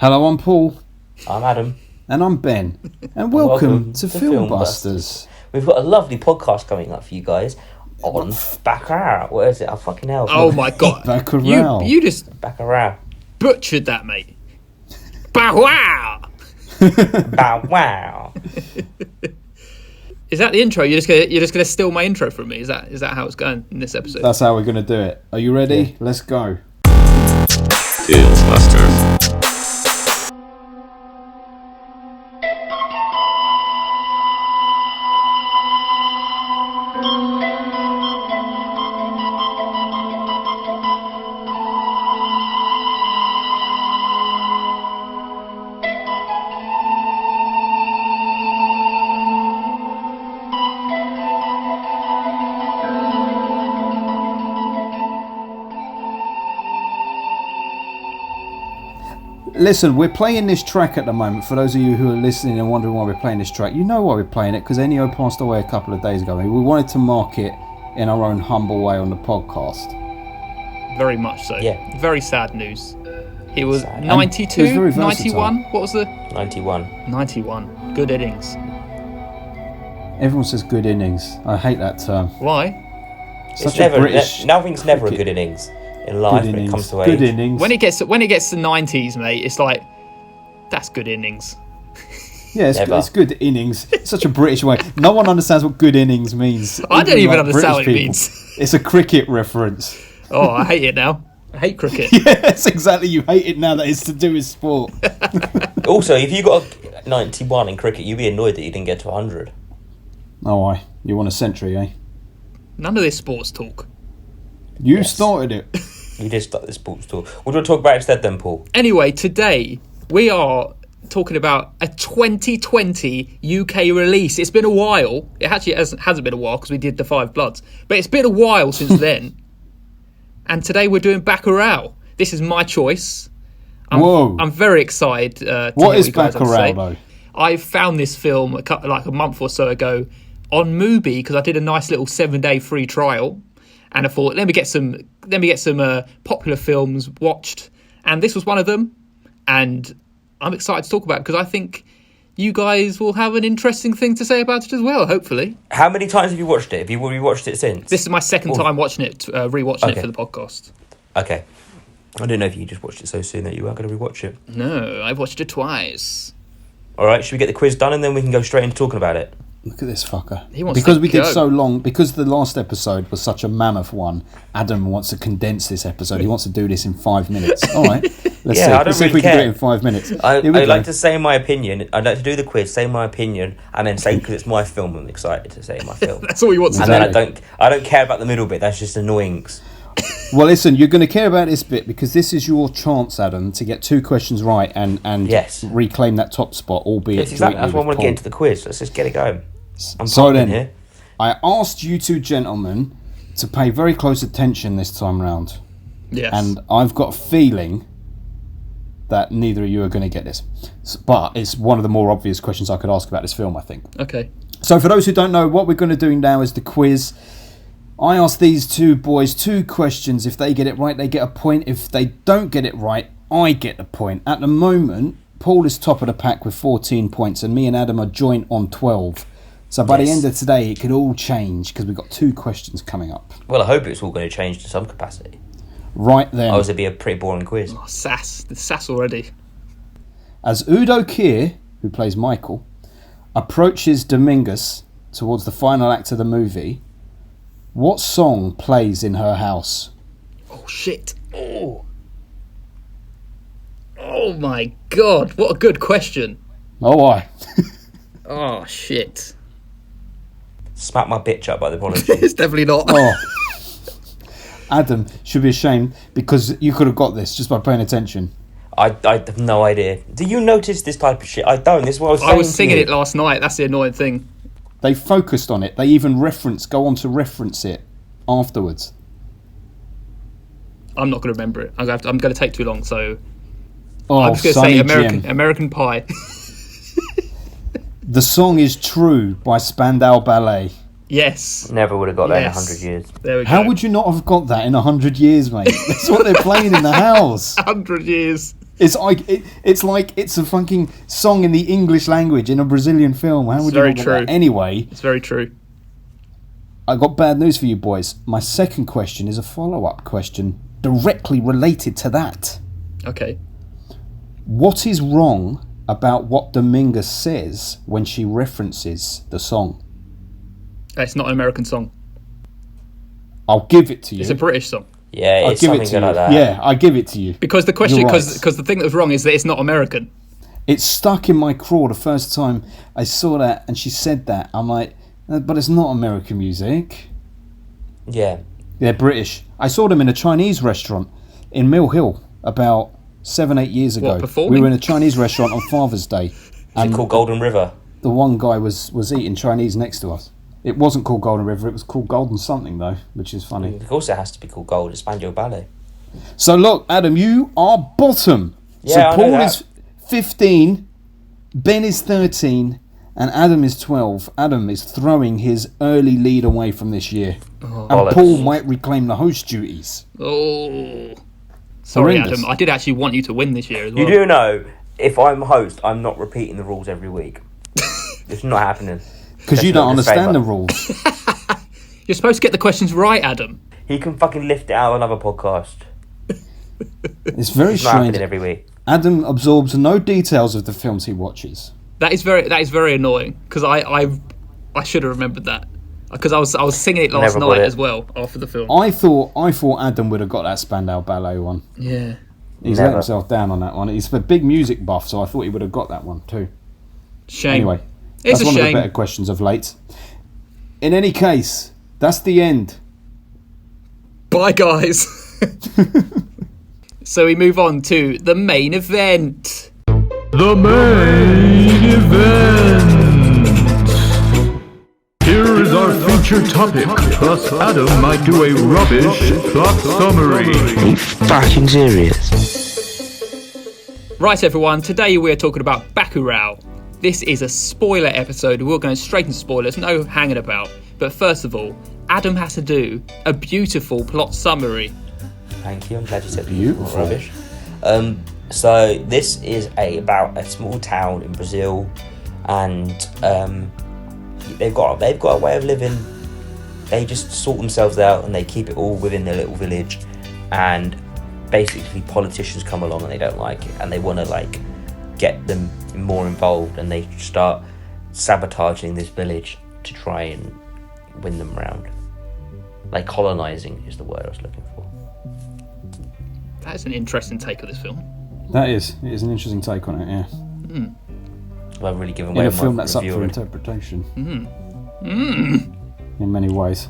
Hello, I'm Paul. I'm Adam. And I'm Ben. And welcome to Filmbusters. We've got a lovely podcast coming up for you guys on Bacurau. What is it? Oh, fucking hell. Oh my god. Bacurau. You just Bacurau. butchered that, mate. Bow wow. Bow wow. Is that the intro? You're just gonna steal my intro from me? Is that how it's going in this episode? That's how we're going to do it. Are you ready? Yeah. Let's go. Filmbusters. Listen, we're playing this track at the moment. For those of you who are listening and wondering why we're playing this track, you know why we're playing it, because Ennio passed away a couple of days ago. We wanted to mark it in our own humble way on the podcast. Very much so. Yeah. Very sad news. He was Sad. 92, He was very 91. What was the 91. 91? Good innings. Everyone says good innings. I hate that term. Why? Such a British Nothing's never a cricket. good innings in life Good when innings. it comes to age. Good innings. When it gets to 90s, mate, it's like that's good innings. Yeah, it's good innings. It's such a British way. No one understands what good innings means. I don't even like understand what British it people. means. It's a cricket reference. Oh, I hate it now. I hate cricket. Yes, exactly. You hate it now that it's to do with sport. Also, if you got a 91 in cricket, you'd be annoyed that you didn't get to 100. Oh, why? You want a century, eh? None of this sports talk. You Yes. started it. You did start this sports talk. What do you want to talk about instead then, Paul? Anyway, today we are talking about a 2020 UK release. It's been a while. It actually hasn't been a while because we did the Five Bloods, but it's been a while since then. And today we're doing Bacurau. This is my choice. Whoa. I'm very excited to What hear is you guys have to say. Bacurau, though? I found this film like a month or so ago on Mubi because I did a nice little 7-day free trial, and I thought let me get some popular films watched, and this was one of them, and I'm excited to talk about it because I think you guys will have an interesting thing to say about it as well. Hopefully, How many times have you watched it? Have you rewatched it since? this is my second time watching it, rewatching it Okay. for the podcast. Okay. I didn't know if you just watched it so soon that you weren't going to rewatch it. No, I've watched it twice. All right, should we get the quiz done and then we can go straight into talking about it? Look at this fucker. He wants Because to we did go. so long, because the last episode was such a mammoth one, Adam wants to condense this episode. He wants to do this in 5 minutes. All right. Let's Yeah, see. I don't Let's see if really we can do care. it in 5 minutes. I Here we go. like to say my opinion. I'd like to do the quiz, say my opinion, and then say because it's my film, I'm excited to say my film. That's all he wants to And do. then I don't care about the middle bit. That's just annoyings. Well, listen, you're going to care about this bit because this is your chance, Adam, to get 2 questions right and Yes. reclaim that top spot, albeit Yes, exactly. jointly That's why I with want to Paul. get into the quiz. Let's just get it going. I'm So pumping then, here. I asked you two gentlemen to pay very close attention this time round. Yes. And I've got a feeling that neither of you are going to get this. But it's one of the more obvious questions I could ask about this film, I think. Okay. So for those who don't know, what we're going to do now is the quiz. I asked these two boys 2 questions. If they get it right, they get a point. If they don't get it right, I get the point. At the moment, Paul is top of the pack with 14 points, and me and Adam are joint on 12. So by the Yes. end of today, it could all change because we've got 2 questions coming up. Well, I hope it's all going to change to some capacity. Right then, Otherwise, it'd be a pretty boring quiz. Oh, sass. The sass already. as Udo Kier, who plays Michael, approaches Dominguez towards the final act of the movie, what song plays in her house? Oh, shit. Oh. Oh, my God. What a good question. Oh, I. Oh, shit. Smack my bitch up by the apology. It's definitely not. Oh. Adam should be ashamed because you could have got this just by paying attention. I have no idea. Do you notice this type of shit? I don't. This is what I was saying. I was singing to it you. last night. That's the annoying thing. They focused on it. They even go on to reference it afterwards. I'm not going to remember it. I'm going to take too long, so Oh, I'm just going to Sonny say Jim. American Pie. The song is True by Spandau Ballet. Yes. Never would have got that in Yes. 100 years. There we go. How would you not have got that in 100 years, mate? That's what they're playing in the house. 100 years. It's like it's a fucking song in the English language in a Brazilian film. How would you not get that? Anyway, it's very true. I got bad news for you boys. My second question is a follow-up question directly related to that. Okay. What is wrong about what Dominguez says when she references the song? It's not an American song. I'll give it to you. It's a British song. Yeah, it's something good like that. Yeah, I give it to you. Because the question, You're right. because the thing that was wrong is that it's not American. It stuck in my craw the first time I saw that, and she said that. I'm like, but it's not American music. Yeah. They're British. I saw them in a Chinese restaurant in Mill Hill about 7-8 years ago. What, performing? We were in a Chinese restaurant on Father's Day. Is it called Golden River? The one guy was eating Chinese next to us. It wasn't called Golden River, it was called Golden something though, which is funny. Of course it has to be called Gold. It's Banjo Ballet. So look, Adam, you are bottom. Yeah, so I know Paul that. is 15, Ben is 13, and Adam is 12. Adam is throwing his early lead away from this year. And Bollocks. Paul might reclaim the host duties. Oh. Sorry, Horrendous. Adam. I did actually want you to win this year as well. You do know, if I'm host, I'm not repeating the rules every week. It's not happening. Because you That's don't not understand the disclaimer. rules. You're supposed to get the questions right, Adam. He can fucking lift it out of another podcast. It's very It's not strange. happening every week. Adam absorbs no details of the films he watches. That is very annoying because I should have remembered that because I was singing it last Never got night it. as well after the film. I thought Adam would have got that Spandau Ballet one. Yeah. He's let Never. himself down on that one. He's a big music buff, so I thought he would have got that one too. Shame. Anyway, It's that's a one of shame. the better questions of late. In any case, that's the end. Bye, guys. So we move on to the main event. The main event. Here is our featured topic, plus Adam might do a rubbish plot summary. Are you fucking serious? Right, everyone. Today we're talking about Bacurau. This is a spoiler episode. We're going straight into spoilers, no hanging about. But first of all, Adam has to do a beautiful plot summary. Thank you. I'm glad you said Beautiful. rubbish. So this is about a small town in Brazil, and they've got a way of living. They just sort themselves out and they keep it all within their little village. And basically, politicians come along and they don't like it, and they want to get them more involved, and they start sabotaging this village to try and win them round. Colonizing is the word I was looking for. That's an interesting take of this film. That is. It is an interesting take on it, yeah. Well, I've really given In away a my film that's up review for already. interpretation. In many ways.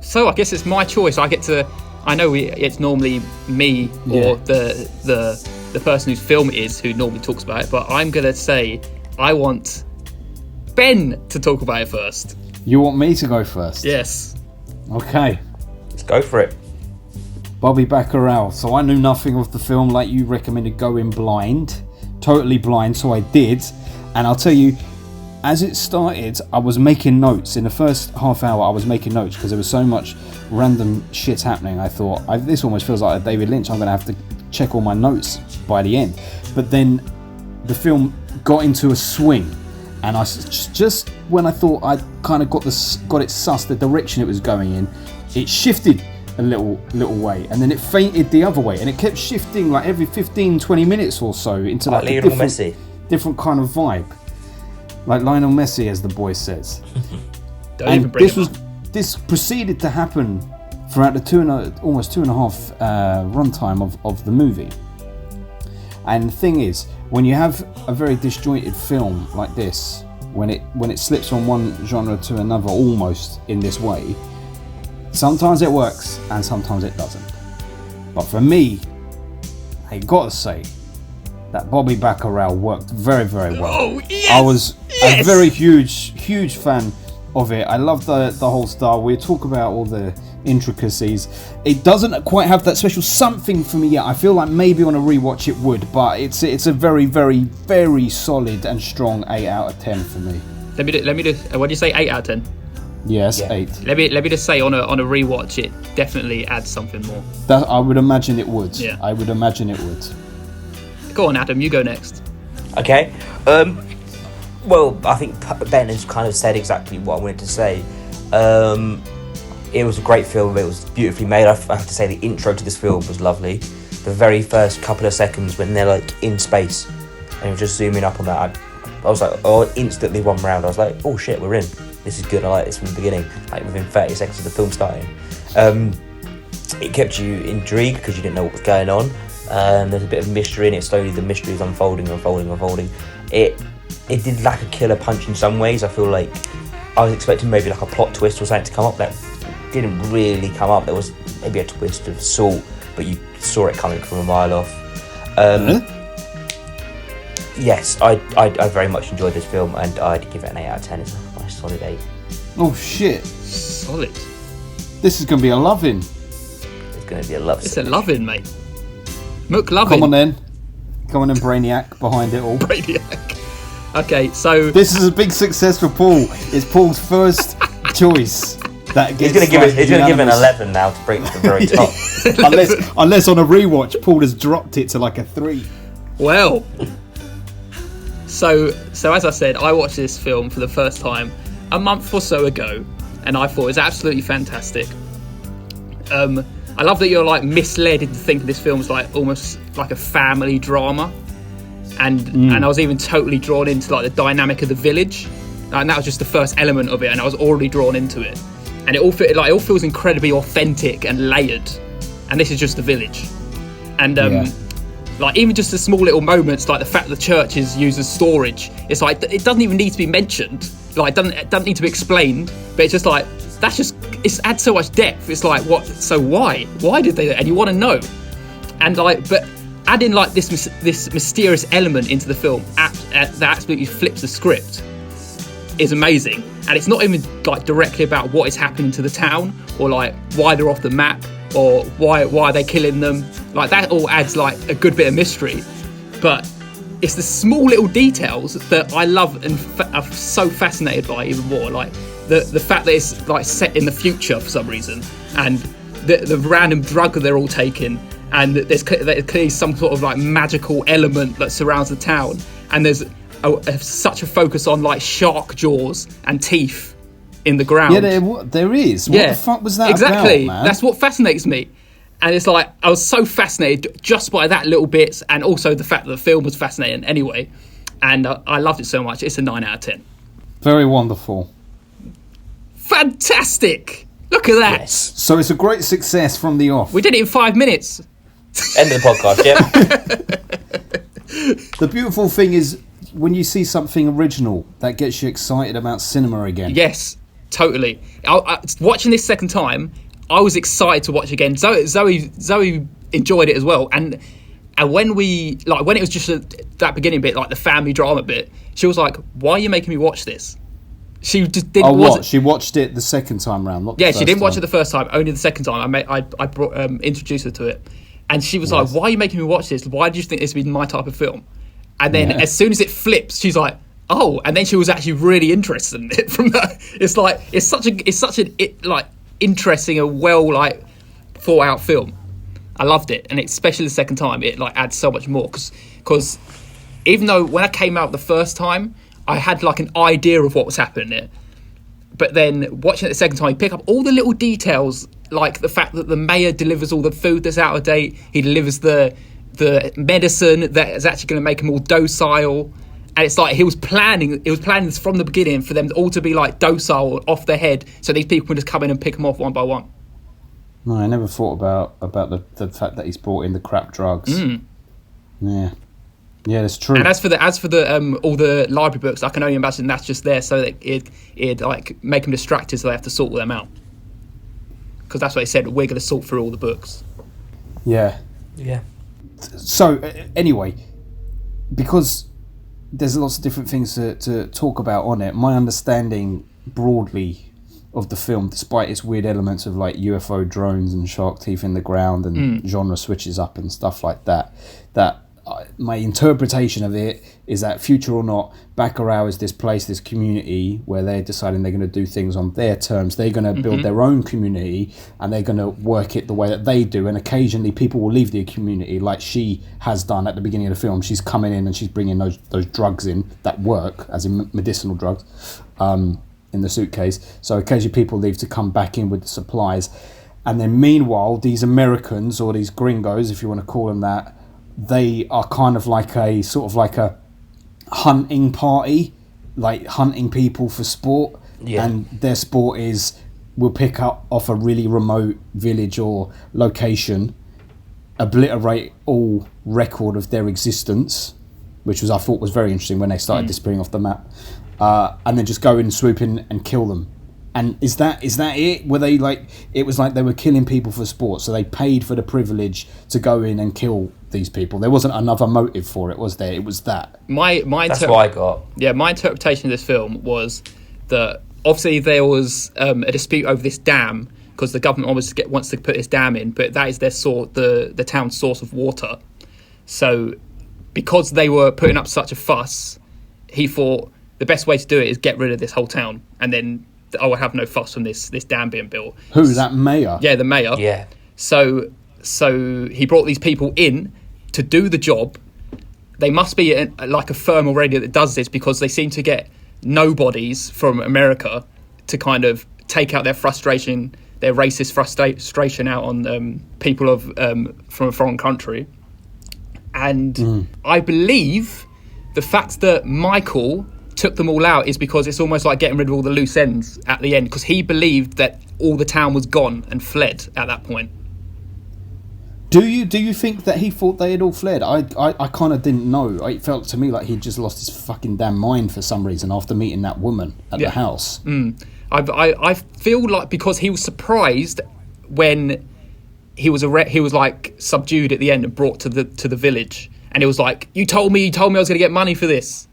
So I guess it's my choice. I get to. I know it's normally me or the person whose film it is who normally talks about it, but I'm gonna say I want Ben to talk about it first. You want me to go first? Yes. Okay. Let's go for it. Bobby Bacurau. So I knew nothing of the film, like you recommended, going blind. Totally blind, so I did. And I'll tell you, as it started, I was making notes. In the first half hour, I was making notes because there was so much random shit happening. I thought, this almost feels like a David Lynch. I'm going to have to check all my notes by the end. But then the film got into a swing. And I just when I thought I kind of got it sussed, the direction it was going in, it shifted a little way, and then it fainted the other way, and it kept shifting every 15-20 minutes or so into a Lionel Messi. different kind of vibe, like Lionel Messi, as the boy says. Don't even bring it up. This proceeded to happen throughout the almost 2.5 runtime of the movie. And the thing is, when you have a very disjointed film like this, when it slips from one genre to another almost in this way, sometimes it works and sometimes it doesn't. But for me, I gotta say that Bobby Bacurau worked very, very well. Oh, yes! I was a Yes! very huge fan of it. I love the whole style. We talk about all the intricacies. It doesn't quite have that special something for me yet. I feel like maybe on a rewatch it would, but it's a very, very, very solid and strong 8 out of 10 for me. Let me just. What do you say? 8 out of 10. Yes, Yeah. 8. Let me just say on a rewatch, it definitely adds something more. That I would imagine it would. Yeah. I would imagine it would. Go on, Adam. You go next. Okay. Well, I think Ben has kind of said exactly what I wanted to say. It was a great film. It was beautifully made. I have to say the intro to this film was lovely. The very first couple of seconds when they're like in space and you're just zooming up on that, I was like, oh, instantly one round. I was like, oh shit, we're in. This is good. I like this from the beginning. Like within 30 seconds of the film starting. It kept you intrigued because you didn't know what was going on. There's a bit of mystery in it. Slowly the mystery is unfolding. It did lack a killer punch in some ways. I feel like I was expecting maybe like a plot twist or something to come up that didn't really come up. There was maybe a twist of sort, but you saw it coming from a mile off. Yes, I very much enjoyed this film, and I'd give it an 8 out of 10. It's a nice solid 8. Oh shit! Solid. This is going to be a loving. It's going to be a love. It's a loving, mate. McLovin. Come on then, Brainiac behind it all. Brainiac. Okay, so this is a big success for Paul. It's Paul's first choice. That he's going to give it an 11 now to bring it to the very top. unless on a rewatch, Paul has dropped it to like a 3. Well, so as I said, I watched this film for the first time a month or so ago, and I thought it was absolutely fantastic. I love that you're like misled into thinking this film's like almost like a family drama, and I was even totally drawn into like the dynamic of the village, and that was just the first element of it, and I was already drawn into it, and it all feels incredibly authentic and layered, and this is just the village, and like even just the small little moments, like the fact that the church is used as storage, it's like it doesn't even need to be mentioned, like it doesn't need to be explained, but it's just like it adds so much depth. It's like, what? So why did they? And you want to know, and like, but adding like this mysterious element into the film that absolutely flips the script is amazing. And it's not even like directly about what is happening to the town, or like why they're off the map, or why are they killing them. Like that all adds like a good bit of mystery, but it's the small little details that I love and are so fascinated by even more. Like the fact that it's like set in the future for some reason, and the random drug that they're all taking, and there's clearly some sort of like magical element that surrounds the town, and there's such a focus on like shark jaws and teeth in the ground. Yeah, there is. What the fuck was that exactly about, man? That's what fascinates me. And it's like, I was so fascinated just by that little bit, and also the fact that the film was fascinating anyway. And I loved it so much. It's a 9 out of 10. Very wonderful. Fantastic! Look at that. Yes. So it's a great success from the off. We did it in 5 minutes. End of the podcast, yeah. The beautiful thing is when you see something original, that gets you excited about cinema again. Yes, totally. Watching this second time, I was excited to watch again. Zoe enjoyed it as well, and when it was just that beginning bit, like the family drama bit, she was like, "Why are you making me watch this?" She just didn't. Oh, what? She watched it the second time round, not the first she didn't watch time. it the first time, only the second time. I introduced her to it, and she was like, "Why are you making me watch this? Why do you think this would be my type of film?" And then as soon as it flips, she's like, "Oh!" And then she was actually really interested in it. From that, it's like it's such an interesting and well like thought out film. I loved it, and especially the second time, it like adds so much more because even though when I came out the first time, I had like an idea of what was happening there, but then watching it the second time, you pick up all the little details, like the fact that the mayor delivers all the food that's out of date. He delivers the medicine that is actually going to make them all docile. And it's like he was planning this from the beginning for them all to be like docile off their head, so these people can just come in and pick them off one by one. No, I never thought about the fact that he's brought in the crap drugs. Yeah, that's true. And as for the all the library books, I can only imagine that's just there so that it like make them distracted, so they have to sort them out. Because that's what they said. We're going to sort through all the books. Yeah. So anyway, because there's lots of different things to talk about on it, my understanding broadly of the film, despite its weird elements of like UFO drones and shark teeth in the ground and genre switches up and stuff like that my interpretation of it is that, future or not, Bacurau is this place, this community where they're deciding they're going to do things on their terms. They're going to build their own community, and they're going to work it the way that they do. And occasionally people will leave the community, like she has done at the beginning of the film. She's coming in and she's bringing those drugs in that work, as in medicinal drugs, in the suitcase. So occasionally people leave to come back in with the supplies. And then meanwhile, these Americans, or these gringos, if you want to call them that, they are kind of like a sort of like a hunting party, like hunting people for sport. Yeah. And their sport is, we'll pick up off a really remote village or location, obliterate all record of their existence, which was, I thought, was very interesting when they started disappearing off the map, and then just go in, swoop in and kill them. And is that it? Were they like, it was like they were killing people for sport, so they paid for the privilege to go in and kill these people. There wasn't another motive for it, was there? It was that. That's what I got. Yeah, my interpretation of this film was that obviously there was a dispute over this dam, because the government wants to put this dam in, but that is the town's source of water. So because they were putting up such a fuss, he thought the best way to do it is get rid of this whole town, and then I will have no fuss from this dam being built. Who, that mayor? Yeah, the mayor. Yeah. So he brought these people in to do the job. They must be like a firm already that does this, because they seem to get nobodies from America to kind of take out their frustration, their racist frustration out on people from a foreign country. And I believe the fact that Michael took them all out is because it's almost like getting rid of all the loose ends at the end, because he believed that all the town was gone and fled at that point. Do you think that he thought they had all fled? I kind of didn't know. It felt to me like he'd just lost his fucking damn mind for some reason after meeting that woman at the house. I feel like because he was surprised when he was like subdued at the end and brought to the village, and it was like, you told me I was going to get money for this.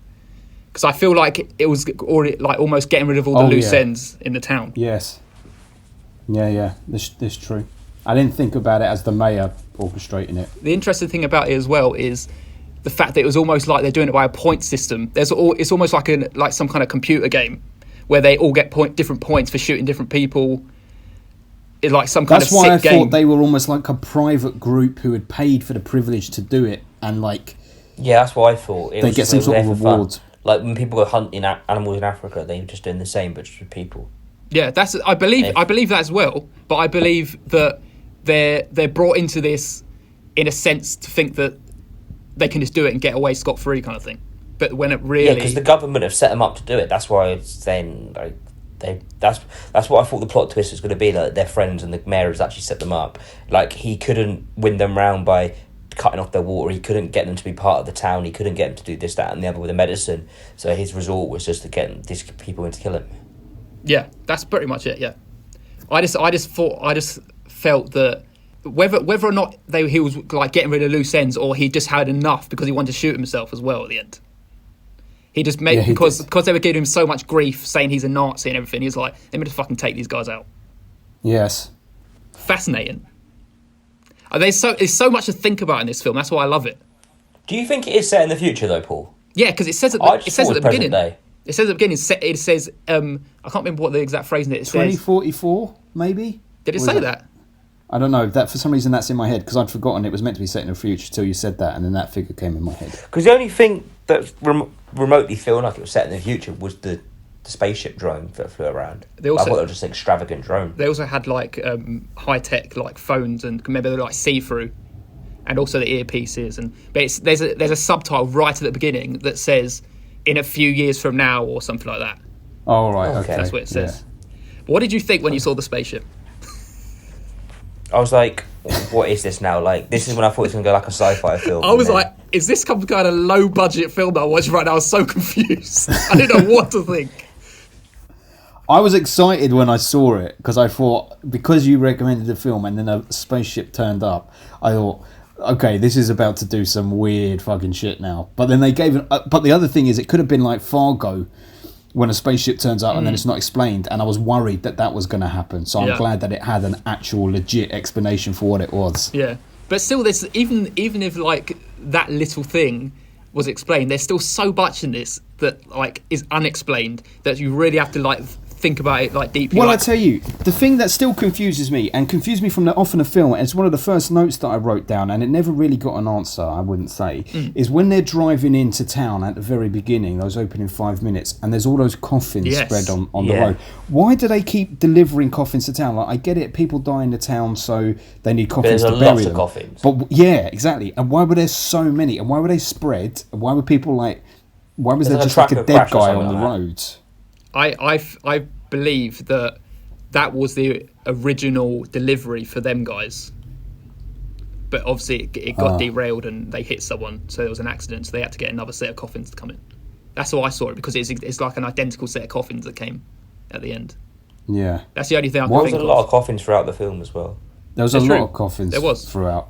Because I feel like it was already like almost getting rid of all the loose ends in the town. Yes. Yeah. This true. I didn't think about it as the mayor orchestrating it. The interesting thing about it as well is the fact that it was almost like they're doing it by a point system. It's almost like some kind of computer game where they all get different points for shooting different people. It's like some kind of sick game. That's why I thought they were almost like a private group who had paid for the privilege to do it, and like, yeah, that's what I thought. They get some sort of reward. Like when people go hunting animals in Africa, they're just doing the same, but just with people. Yeah, I believe that as well. But I believe that they're brought into this in a sense to think that they can just do it and get away scot-free kind of thing. But when it really, because the government have set them up to do it. That's why it's then like that's what I thought the plot twist was going to be. Like their friends and the mayor has actually set them up. Like he couldn't win them round by cutting off their water. He couldn't get them to be part of the town. He couldn't get them to do this, that, and the other with the medicine. So his resort was just to get these people in to kill him. Yeah, that's pretty much it. Yeah, I just felt that whether or not he was like getting rid of loose ends, or he just had enough because he wanted to shoot himself as well at the end. He just made because they were giving him so much grief, saying he's a Nazi and everything. He's like, let me just fucking take these guys out. Yes, fascinating. There's so much to think about in this film. That's why I love it. Do you think it is set in the future though, Paul? Yeah, because it says at the beginning. Day. It says at the beginning. It says I can't remember what the exact phrase in it. It 2044, maybe. Did it say that? I don't know. That for some reason that's in my head because I'd forgotten it was meant to be set in the future till you said that, and then that figure came in my head. Because the only thing that remotely feeling like it was set in the future was the spaceship drone that flew around. I thought it was just an extravagant drone. They also had like high tech like phones, and remember they're like see through, and also the earpieces. But there's a subtitle right at the beginning that says "in a few years from now" or something like that. Oh right, okay. That's what it says. Yeah. What did you think when you saw the spaceship? I was like, what is this now? Like, this is when I thought it was going to go like a sci-fi film. I was like, is this some kind of low-budget film that I watched right now? I was so confused. I didn't know what to think. I was excited when I saw it because I thought, because you recommended the film and then a spaceship turned up, I thought, okay, this is about to do some weird fucking shit now. But then they gave it... but the other thing is, it could have been like Fargo, when a spaceship turns up and then it's not explained, and I was worried that was going to happen. So I'm glad that it had an actual legit explanation for what it was. Yeah, But still, there's even if like that little thing was explained, there's still so much in this that like is unexplained that you really have to like think about it like deeply. Well, like, I tell you, the thing that still confuses me and confused me from off in the film, and it's one of the first notes that I wrote down, and it never really got an answer, I wouldn't say, is when they're driving into town at the very beginning, those opening 5 minutes, and there's all those coffins spread on the road. Why do they keep delivering coffins to town? Like, I get it, people die in the town, so they need coffins to bury them. There's a lot of coffins. But yeah, exactly. And why were there so many? And why were they spread? And why were people like? Why was there just like a dead guy on the road? I believe that was the original delivery for them guys, but obviously it got derailed and they hit someone, so there was an accident, so they had to get another set of coffins to come in. That's how I saw it, because it's like an identical set of coffins that came at the end. Yeah, that's the only thing I can think of. There was a lot of coffins throughout the film as well. There was a lot of coffins throughout.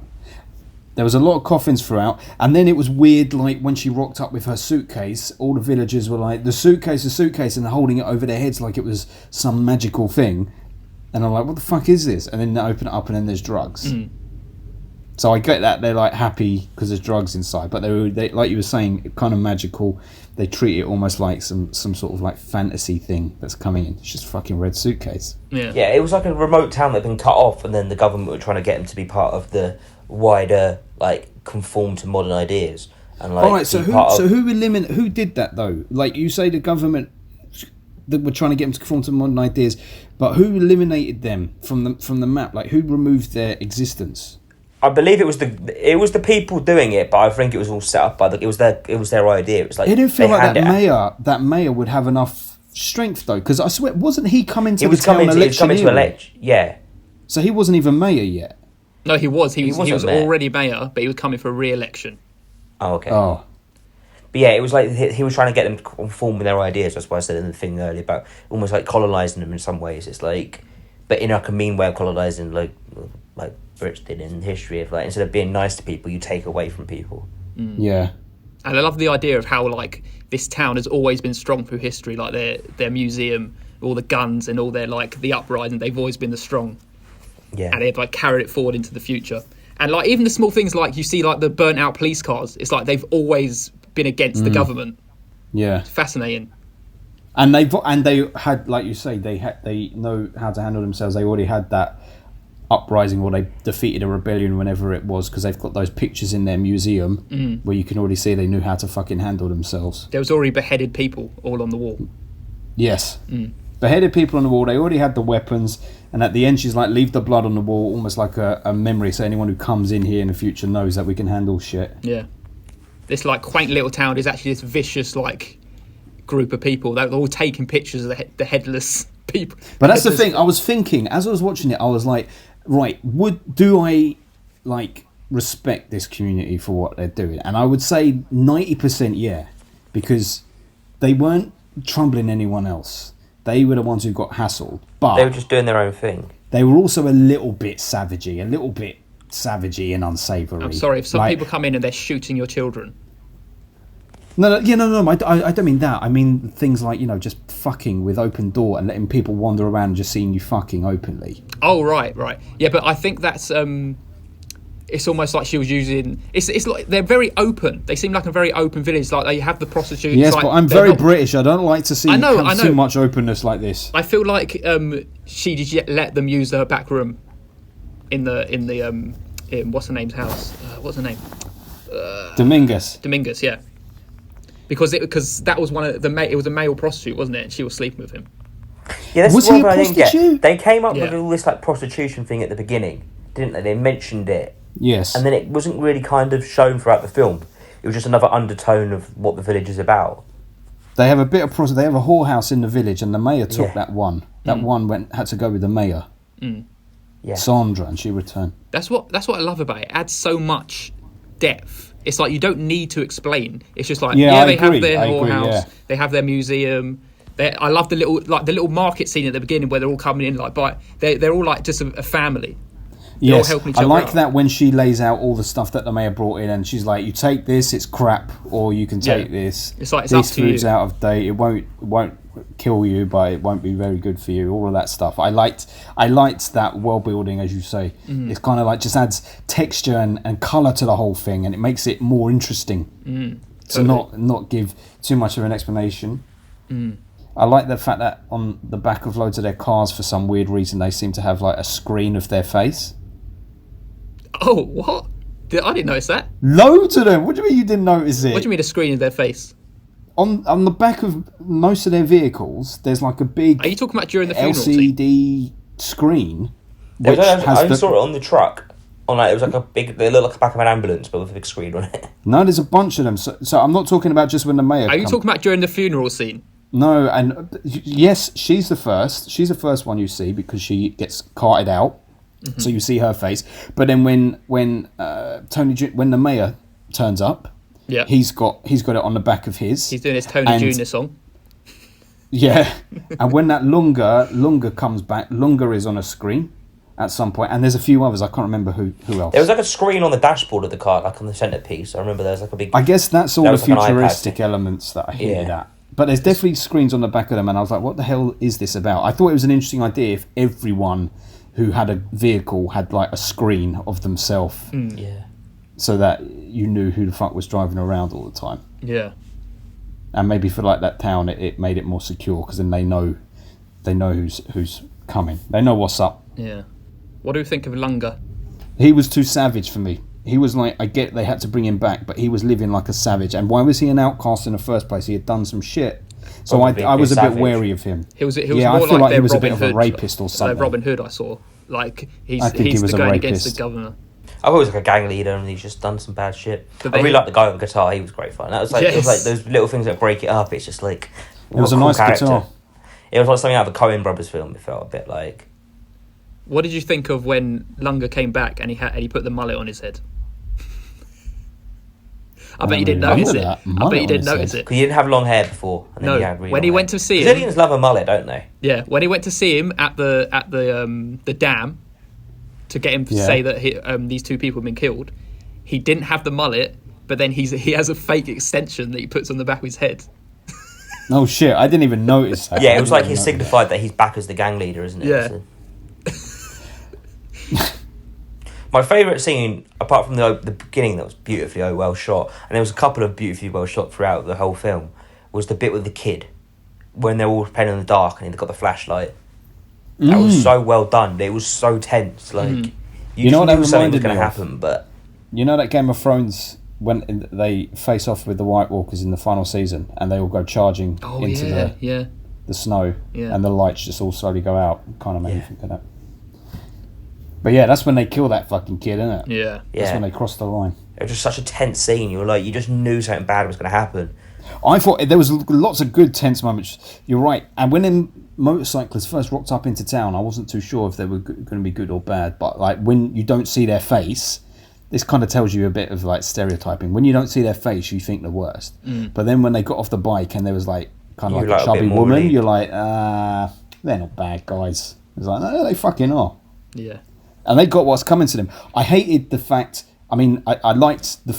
There was a lot of coffins throughout, and then it was weird, like, when she rocked up with her suitcase, all the villagers were like, the suitcase, and holding it over their heads like it was some magical thing. And I'm like, what the fuck is this? And then they open it up, and then there's drugs. So I get that they're, like, happy because there's drugs inside, but they like you were saying, kind of magical. They treat it almost like some sort of, like, fantasy thing that's coming in. It's just a fucking red suitcase. Yeah, it was like a remote town that had been cut off, and then the government were trying to get them to be part of the wider, like, conform to modern ideas, and like. All right, who did that though? Like, you say the government that were trying to get them to conform to modern ideas, but who eliminated them from the map? Like, who removed their existence? I believe it was the people doing it, but I think it was all set up by it was their idea. It was like, it didn't feel like that mayor would have enough strength though, because I swear, wasn't he coming to the town election? He was coming to elect, yeah. So he wasn't even mayor yet. No, he was. He was already mayor, but he was coming for a re-election. Oh, okay. Oh. But yeah, it was like he was trying to get them to conform with their ideas. That's why I said in the thing earlier about almost like colonising them in some ways. It's like, but in like a mean way of colonising, like Brits did in history, of like, instead of being nice to people, you take away from people. Yeah. And I love the idea of how like this town has always been strong through history, like their museum, all the guns and all their like the uprising. They've always been the strong. Yeah. And they've like carried it forward into the future. And like even the small things, like you see like the burnt out police cars, it's like they've always been against the government. Yeah. It's fascinating. And they had, like you say, they know how to handle themselves. They already had that uprising where they defeated a rebellion whenever it was, because they've got those pictures in their museum where you can already see they knew how to fucking handle themselves. There was already beheaded people all on the wall. Yes. Beheaded people on the wall. They already had the weapons, and at the end she's like, leave the blood on the wall, almost like a memory, so anyone who comes in here in the future knows that we can handle shit. Yeah. This like quaint little town is actually this vicious like group of people that were all taking pictures of the headless people. But that's the thing, I was thinking as I was watching it, I was like, right, do I like respect this community for what they're doing? And I would say 90% yeah, because they weren't troubling anyone else. They were the ones who got hassled, but they were just doing their own thing. They were also a little bit savagey and unsavoury. I'm sorry if some people come in and they're shooting your children. No, I don't mean that. I mean things like, just fucking with open door and letting people wander around and just seeing you fucking openly. Oh, right. Yeah, but I think that's it's almost like she was using. It's like they're very open. They seem like a very open village. Like they have the prostitutes. Yes, like, but I'm very British. I don't like to see I know. too much openness like this. I feel like she just let them use her back room in what's her name's house? What's her name? Dominguez, yeah. Because that was it was a male prostitute, wasn't it? And she was sleeping with him. Yeah, that's was what he a I didn't prostitute? get. They came up with all this like prostitution thing at the beginning, didn't they? They mentioned it. Yes. And then it wasn't really kind of shown throughout the film. It was just another undertone of what the village is about. They have a bit of they have a whorehouse in the village, and the mayor took that one. That one had to go with the mayor. Yeah. Sandra, and she returned. That's what I love about it. It adds so much depth. It's like you don't need to explain. It's just like they have their whorehouse, they have their museum. I love the little market scene at the beginning where they're all coming in they're all like just a family. They're all helping each other out. That when she lays out all the stuff that the mayor brought in, and she's like, "You take this, it's crap, or you can take this. It's like it's this up to food's you. out of date. It won't kill you, but it won't be very good for you. All of that stuff. I liked that world building, as you say. It's kind of like just adds texture and color to the whole thing, and it makes it more interesting. To not give too much of an explanation. I like the fact that on the back of loads of their cars, for some weird reason, they seem to have like a screen of their face. Oh, what? I didn't notice that. Loads of them. What do you mean you didn't notice it? What do you mean a screen of their face? On the back of most of their vehicles, there's like a big. Are you talking about during the funeral scene? LCD screen. I only saw it on the truck. On like, it was like a big. They look like the back of an ambulance, but with a big screen on it. No, there's a bunch of them. So I'm not talking about just when the mayor. Are you talking about during the funeral scene? No, and yes, she's the first. She's the first one you see because she gets carted out, so you see her face. But then when the mayor turns up, he's got it on the back of his. He's doing his Tony Jr. song. Yeah, and when that Lunga comes back, Lunga is on a screen at some point, and there's a few others. I can't remember who else. There was like a screen on the dashboard of the car, like on the centerpiece. I remember there was like a big. I guess that's all the was like an futuristic iPad. elements that I hinted at. But there's definitely screens on the back of them, and I was like, what the hell is this about? I thought it was an interesting idea if everyone who had a vehicle had like a screen of themselves. Yeah. So that you knew who the fuck was driving around all the time. Yeah. And maybe for like that town, it made it more secure because then they know who's coming. They know what's up. Yeah. What do you think of Lunga? He was too savage for me. He was like, I get they had to bring him back, but he was living like a savage. And why was he an outcast in the first place? He had done some shit. So I was a bit wary of him. He was I more feel like he was Robin a bit of a rapist or something. Like Robin Hood, I saw. Like he's he was going a against the rapist. governor. I thought he was like a gang leader and he's just done some bad shit. But I really liked the guy with the guitar. He was great fun. That was like it was like those little things that break it up. It's just like It was a nice guitar. It was like something out of a Coen Brothers film. It felt a bit like. What did you think of when Lunga came back and he put the mullet on his head? I bet you didn't notice it. I bet you didn't notice it. Because he didn't have long hair before. And then he had really when he went to see him, Brazilians love a mullet, don't they? Yeah, when he went to see him at the dam to get him to say that these two people have been killed, he didn't have the mullet, but then he has a fake extension that he puts on the back of his head. Oh shit! I didn't even notice that. Yeah, it was like he signified that he's back as the gang leader, isn't it? Yeah. So. My favourite scene, apart from the beginning that was beautifully well shot, and there was a couple of beautifully well shot throughout the whole film, was the bit with the kid when they're all playing in the dark and they've got the flashlight. That was so well done. It was so tense. Like you know what that something was going to happen, but you know that Game of Thrones when they face off with the White Walkers in the final season and they all go charging into the snow and the lights just all slowly go out. Kind of made me think of that. But yeah, that's when they kill that fucking kid, isn't it? Yeah. That's when they cross the line. It was just such a tense scene. You were like, you just knew something bad was going to happen. I thought there was lots of good tense moments. You're right. And when them motorcyclists first rocked up into town, I wasn't too sure if they were going to be good or bad. But like when you don't see their face, this kind of tells you a bit of like stereotyping. When you don't see their face, you think the worst. But then when they got off the bike and there was like kind of like a chubby woman, relieved. You're like, they're not bad guys. It's like, no, they fucking are. Yeah. And they got what's coming to them. I hated the fact. I mean, I liked the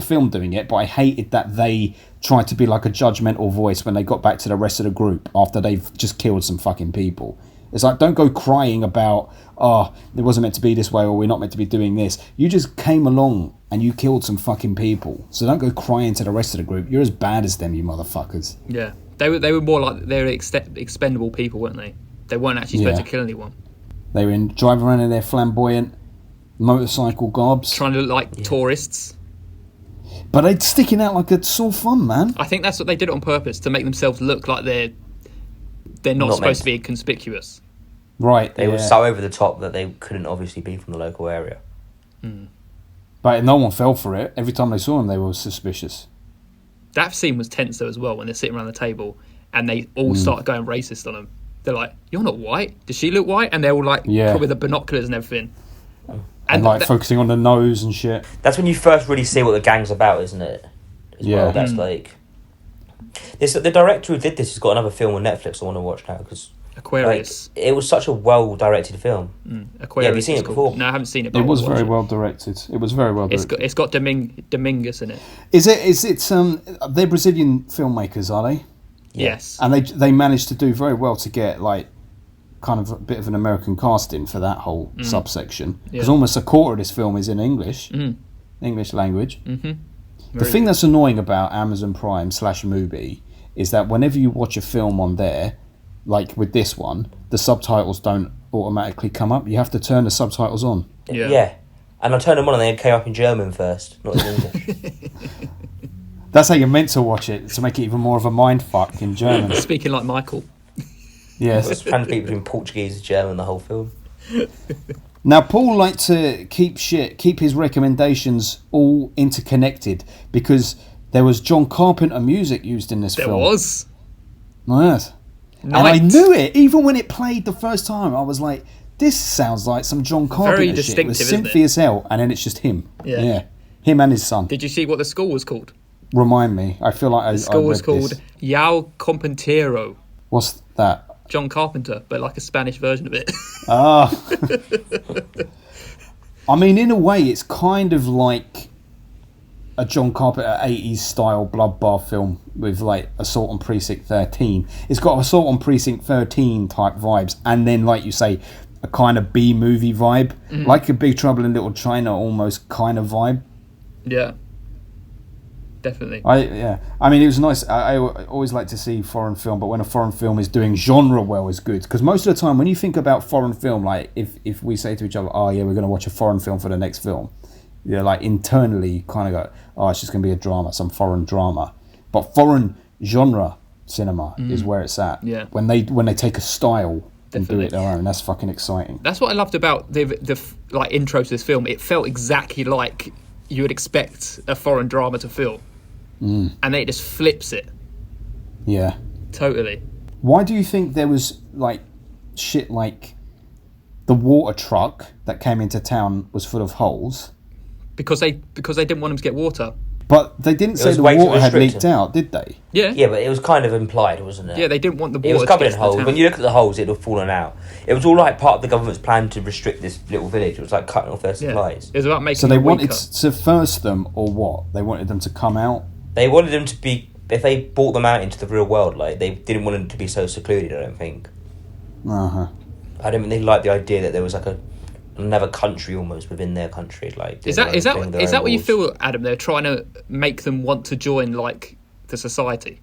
film doing it, but I hated that they tried to be like a judgmental voice when they got back to the rest of the group after they've just killed some fucking people. It's like, don't go crying about, it wasn't meant to be this way or we're not meant to be doing this. You just came along and you killed some fucking people. So don't go crying to the rest of the group. You're as bad as them, you motherfuckers. Yeah, they were more like they were expendable people, weren't they? They weren't actually supposed to kill anyone. They were driving around in their flamboyant motorcycle garbs. Trying to look like tourists. But they're sticking out like it's all fun, man. I think that's what they did on purpose, to make themselves look like they're not supposed to be conspicuous. Right. They were so over the top that they couldn't obviously be from the local area. But no one fell for it. Every time they saw them, they were suspicious. That scene was tense though as well, when they're sitting around the table and they all start going racist on them. They're like, you're not white. Does she look white? And they're all like, probably the binoculars and everything. And like focusing on the nose and shit. That's when you first really see what the gang's about, isn't it? Well, that's like... the director who did this has got another film on Netflix I want to watch now, because... Aquarius. Like, it was such a well-directed film. Aquarius. Have you seen it before? No, I haven't seen it. It was very well directed. It was very well directed. It's got Dominguez in it. Is it? They're Brazilian filmmakers, are they? Yes. And they managed to do very well to get like kind of a bit of an American casting for that whole subsection, because almost a quarter of this film is in English language. The thing that's annoying about Amazon Prime / Mubi is that whenever you watch a film on there, like with this one, the subtitles don't automatically come up. You have to turn the subtitles on. Yeah. And I turned them on and they came up in German first, not in English. That's how you're meant to watch it, to make it even more of a mind fuck in German. Speaking like Michael. Yes. I was trying to speak between Portuguese and German the whole film. Now, Paul liked to keep his recommendations all interconnected, because there was John Carpenter music used in this film. There was. Yes. And I knew it. Even when it played the first time, I was like, this sounds like some John Carpenter Very shit. distinctive, It was isn't synthy it? as hell, and then it's just him. Yeah. Him and his son. Did you see what the school was called? Remind me. I feel like I School was read called this. Yao Carpintero. What's that? John Carpenter, but like a Spanish version of it. Ah. I mean, in a way, it's kind of like a John Carpenter 80s style bloodbath film with like Assault on Precinct 13. It's got Assault on Precinct 13 type vibes, and then, like you say, a kind of B movie vibe, like a Big Trouble in Little China almost kind of vibe. Yeah. Definitely. I mean, it was nice. I always like to see foreign film, but when a foreign film is doing genre well, is good. Because most of the time, when you think about foreign film, like if we say to each other, "Oh yeah, we're going to watch a foreign film for the next film," you're like internally you kind of go, "Oh, it's just going to be a drama, some foreign drama." But foreign genre cinema is where it's at. Yeah. When they take a style and do Definitely. it their own, that's fucking exciting. That's what I loved about the like intro to this film. It felt exactly like you would expect a foreign drama to feel. And then it just flips it. Yeah. Totally. Why do you think there was like shit like the water truck that came into town was full of holes? Because they didn't want him to get water. But they didn't say was the way too water had restricted. leaked out, did they? Yeah. Yeah, but it was kind of implied, wasn't it? Yeah, they didn't want the water It was to covered get in to the holes. town. When you look at the holes, it would have fallen out. It was all like part of the government's plan to restrict this little village. It was like cutting off their supplies. It was about making So they it wanted weaker. to first them, or what? They wanted them to come out? They wanted them to be, if they brought them out into the real world, like they didn't want them to be so secluded, I don't think. Uh-huh. I don't think they liked the idea that there was like another country almost within their country. Like Is that what you feel, Adam? They're trying to make them want to join like the society.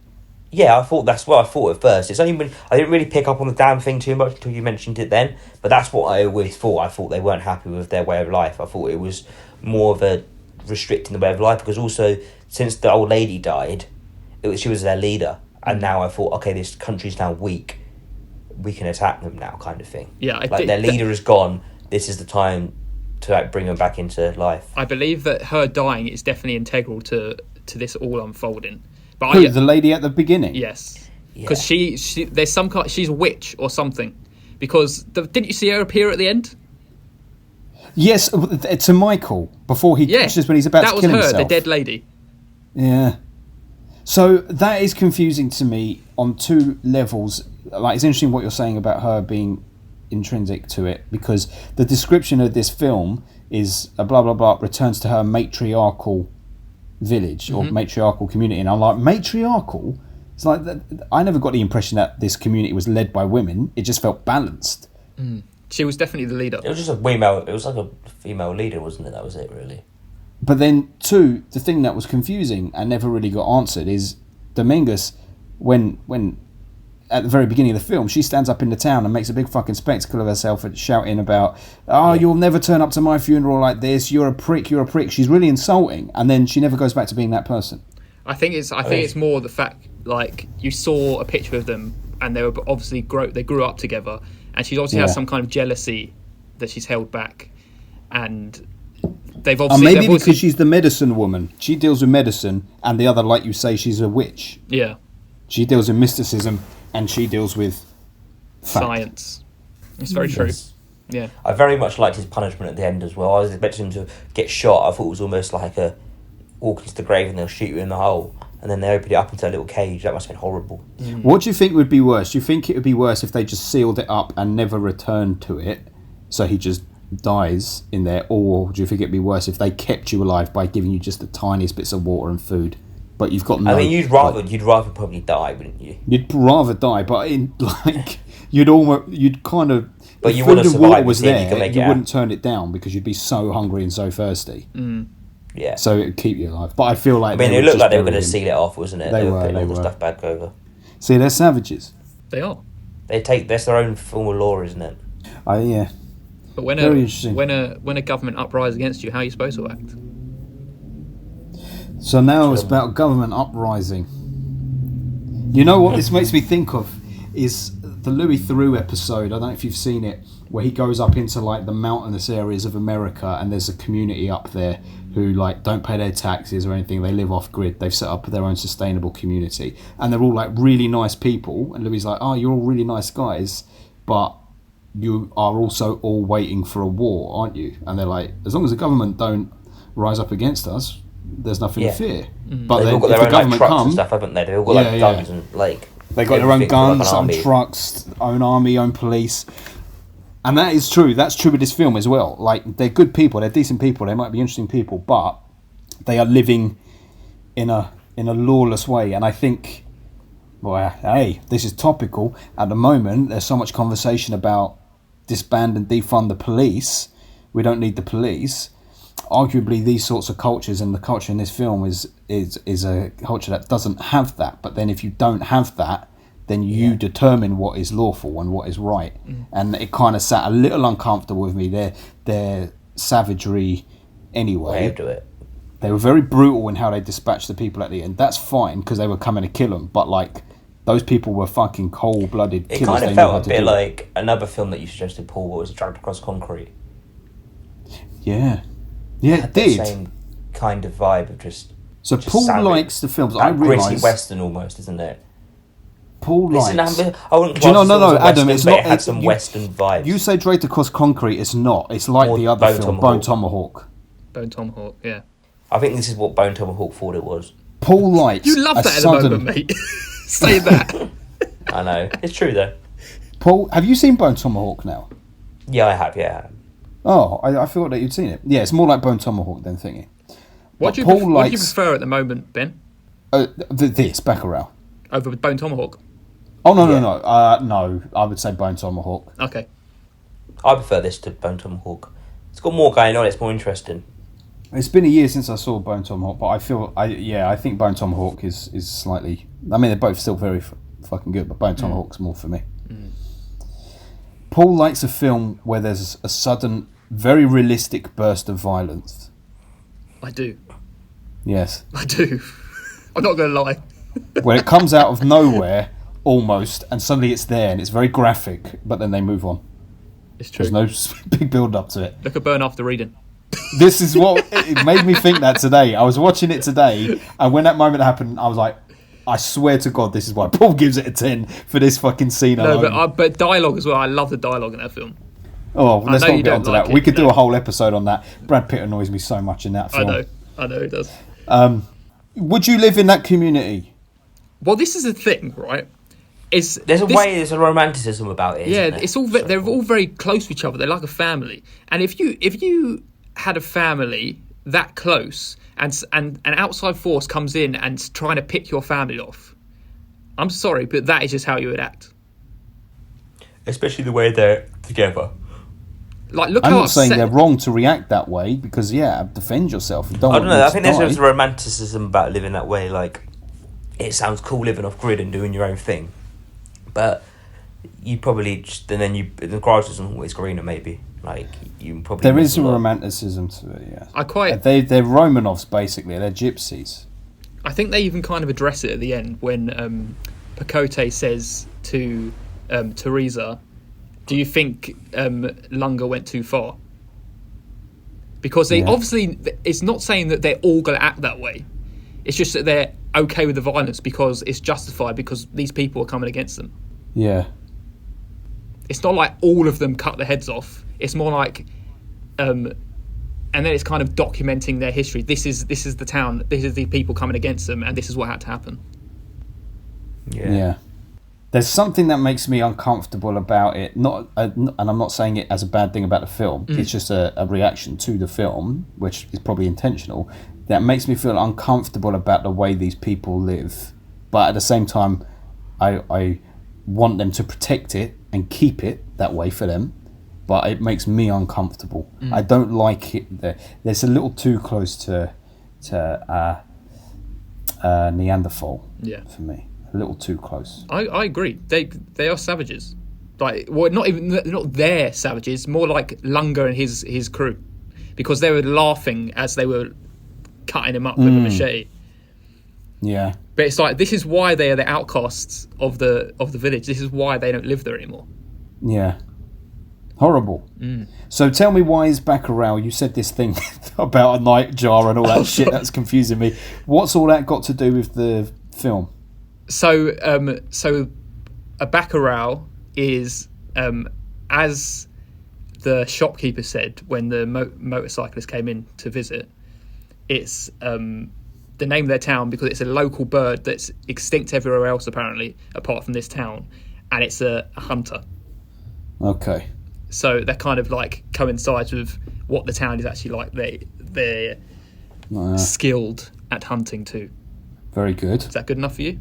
Yeah, I thought that's what I thought at first. It's only when I didn't really pick up on the damn thing too much until you mentioned it then. But that's what I always thought. I thought they weren't happy with their way of life. I thought it was more of a restricting the way of life, because also since the old lady died, she was their leader, and now I thought, okay, this country's now weak. We can attack them now, kind of thing. Yeah, their leader is gone. This is the time to like bring them back into life. I believe that her dying is definitely integral to this all unfolding. But Who, the lady at the beginning? Yes, because she there's some kind. She's a witch or something. Because didn't you see her appear at the end? Yes, to Michael before he just when he's about to kill himself. That was her, the dead lady. Yeah. So that is confusing to me on two levels. Like, it's interesting what you're saying about her being intrinsic to it, because the description of this film is a blah blah blah returns to her matriarchal village or matriarchal community, and I'm like, matriarchal? It's like I never got the impression that this community was led by women. It just felt balanced. She was definitely the leader. It was just a female. It was like a female leader, wasn't it? That was it, really. But then, two, the thing that was confusing and never really got answered is Dominguez, when at the very beginning of the film, she stands up in the town and makes a big fucking spectacle of herself and shouting about, you'll never turn up to my funeral like this, you're a prick. She's really insulting, and then she never goes back to being that person. I think it's more the fact, like, you saw a picture of them and they were obviously they grew up together, and she obviously has some kind of jealousy that she's held back, and they've obviously because she's the medicine woman. She deals with medicine, and the other, like you say, she's a witch. Yeah. She deals with mysticism, and she deals with fact. Science. It's very true. Yeah. I very much liked his punishment at the end as well. I was expecting him to get shot. I thought it was almost like a walk into the grave and they'll shoot you in the hole, and then they open it up into a little cage. That must have been horrible. What do you think would be worse? Do you think it would be worse if they just sealed it up and never returned to it, so he just dies in there, or do you think it'd be worse if they kept you alive by giving you just the tiniest bits of water and food? but you've got no. I mean, you'd rather probably die, wouldn't you? You'd rather die, but you'd kind of. But if you food want to and water survive. was You there, can make you it wouldn't out. turn it down because you'd be so hungry and so thirsty. Yeah. So it would keep you alive. But I feel like. I mean, it looked like they were going to seal it off, wasn't it? They They were, were putting they all the were. stuff back over. See, they're savages. They are. That's their own form of law, isn't it? Yeah. But when Very interesting. when a government uprise against you, how are you supposed to act? So now it's about government uprising. You know what this makes me think of is the Louis Theroux episode. I don't know if you've seen it, where he goes up into like the mountainous areas of America, and there's a community up there who like don't pay their taxes or anything. They live off grid. They've set up their own sustainable community, and they're all like really nice people. And Louis like, "Oh, you're all really nice guys, but you are also all waiting for a war, aren't you?" And they're like, "As long as the government don't rise up against us, there's nothing to fear." But They've then all got if their the own government trucks and comes, stuff, haven't they? They've all got Yeah, yeah. guns and like. they got their own everything for, like, guns, an own army. trucks, own army, own police. And that is true. That's true with this film as well. Like, they're good people, they're decent people, they might be interesting people, but they are living in a lawless way. And I think, well, hey, this is topical. At the moment, there's so much conversation about disband and defund the police. We don't need the police. Arguably, these sorts of cultures, and the culture in this film is a culture that doesn't have that. But then if you don't have that, then you determine what is lawful and what is right. And it kind of sat a little uncomfortable with me, their savagery anyway. Way of do it. They were very brutal in how they dispatched the people at the end. That's fine, because they were coming to kill them. But, like, those people were fucking cold-blooded It killers. kind They of knew how felt a to bit do it. like another film that you suggested, Paul, what was Dragged Across Concrete. Yeah. Yeah, it Had that did. same kind of vibe of just. So just Paul savage. likes the films. I That gritty realise western almost, isn't it? Paul It's likes... I wouldn't Do you know? class it No, as no, a Adam. western, It's but not. It had some western vibes. You say Draped Across Concrete. It's not. It's like Or the other Bone film, Tomahawk. Bone Tomahawk. Bone Tomahawk, yeah. I think this is what Bone Tomahawk thought it was. Paul likes. You love a that at the sudden... moment, mate. Say that. I know. It's true, though. Paul, have you seen Bone Tomahawk now? Yeah, I have, yeah. Oh, I thought that you'd seen it. Yeah, it's more like Bone Tomahawk than thingy. What But do you Paul what do you likes- prefer at the moment, Ben? This Bacurau. Over Bone Tomahawk? Oh no, Yeah. no! I would say Bone Tomahawk. Okay. I prefer this to Bone Tomahawk. It's got more going on, it's more interesting. It's been a year since I saw Bone Tomahawk, but I think Bone Tomahawk is slightly. I mean, they're both still very fucking good, but Bone Tomahawk's more for me. Paul likes a film where there's a sudden, very realistic burst of violence. I do. Yes, I do. I'm not going to lie. where it comes out of nowhere almost, and suddenly it's there, and it's very graphic, but then they move on. It's true. There's no big build up to it. Look at Burn After Reading. This is what it made me think that today. I was watching it today, and when that moment happened, I was like, I swear to God, this is why Paul gives it a 10 for this fucking scene No, alone. but dialogue as well. I love the dialogue in that film. Oh, let's know not you get don't onto like that. it, We could do no. a whole episode on that. Brad Pitt annoys me so much in that film. I know it does. Would you live in that community? Well, this is the thing, right? There's a romanticism about it. Yeah, isn't there? it's all they're all very close to each other. They're like a family. And if you had a family that close, and an outside force comes in and trying to pick your family off, I'm sorry, but that is just how you would act. Especially the way they're together. Like, look I'm how not saying upset- they're wrong to react that way, because, defend yourself. You don't I want don't know, them I to think die. there's a romanticism about living that way. Like, it sounds cool living off grid and doing your own thing. But you probably just, and then the grass isn't always greener, maybe. Like, you probably. There miss is a lot. romanticism to it, yeah. They're Romanovs, basically. They're gypsies. I think they even kind of address it at the end when Pacote says to Teresa, "Do you think Lunga went too far?" Because they obviously, it's not saying that they're all going to act that way. It's just that they're okay with the violence because it's justified because these people are coming against them. Yeah. It's not like all of them cut their heads off. It's more like, and then it's kind of documenting their history. This is the town. This is the people coming against them, and this is what had to happen. Yeah. There's something that makes me uncomfortable about it. And I'm not saying it as a bad thing about the film. It's just a reaction to the film, which is probably intentional. that makes me feel uncomfortable about the way these people live. But at the same time, I want them to protect it and keep it that way for them. But it makes me uncomfortable. I don't like it. There's a little too close to Neanderthal for me. A little too close. I agree. They are savages. Like, well, not their savages, more like Lunga and his crew, because they were laughing as they were cutting him up with a machete. Yeah. But it's like, this is why they are the outcasts of the village. This is why they don't live there anymore. Yeah. Horrible. So tell me, why is Bacurau? You said this thing about a nightjar and all that shit. That's confusing me. What's all that got to do with the film? So a Bacurau is, as the shopkeeper said when the motorcyclist came in to visit, it's the name of their town because it's a local bird that's extinct everywhere else apparently, apart from this town, and it's a hunter. Okay. So that kind of like coincides with what the town is actually like. They're skilled at hunting too. Very good. Is that good enough for you?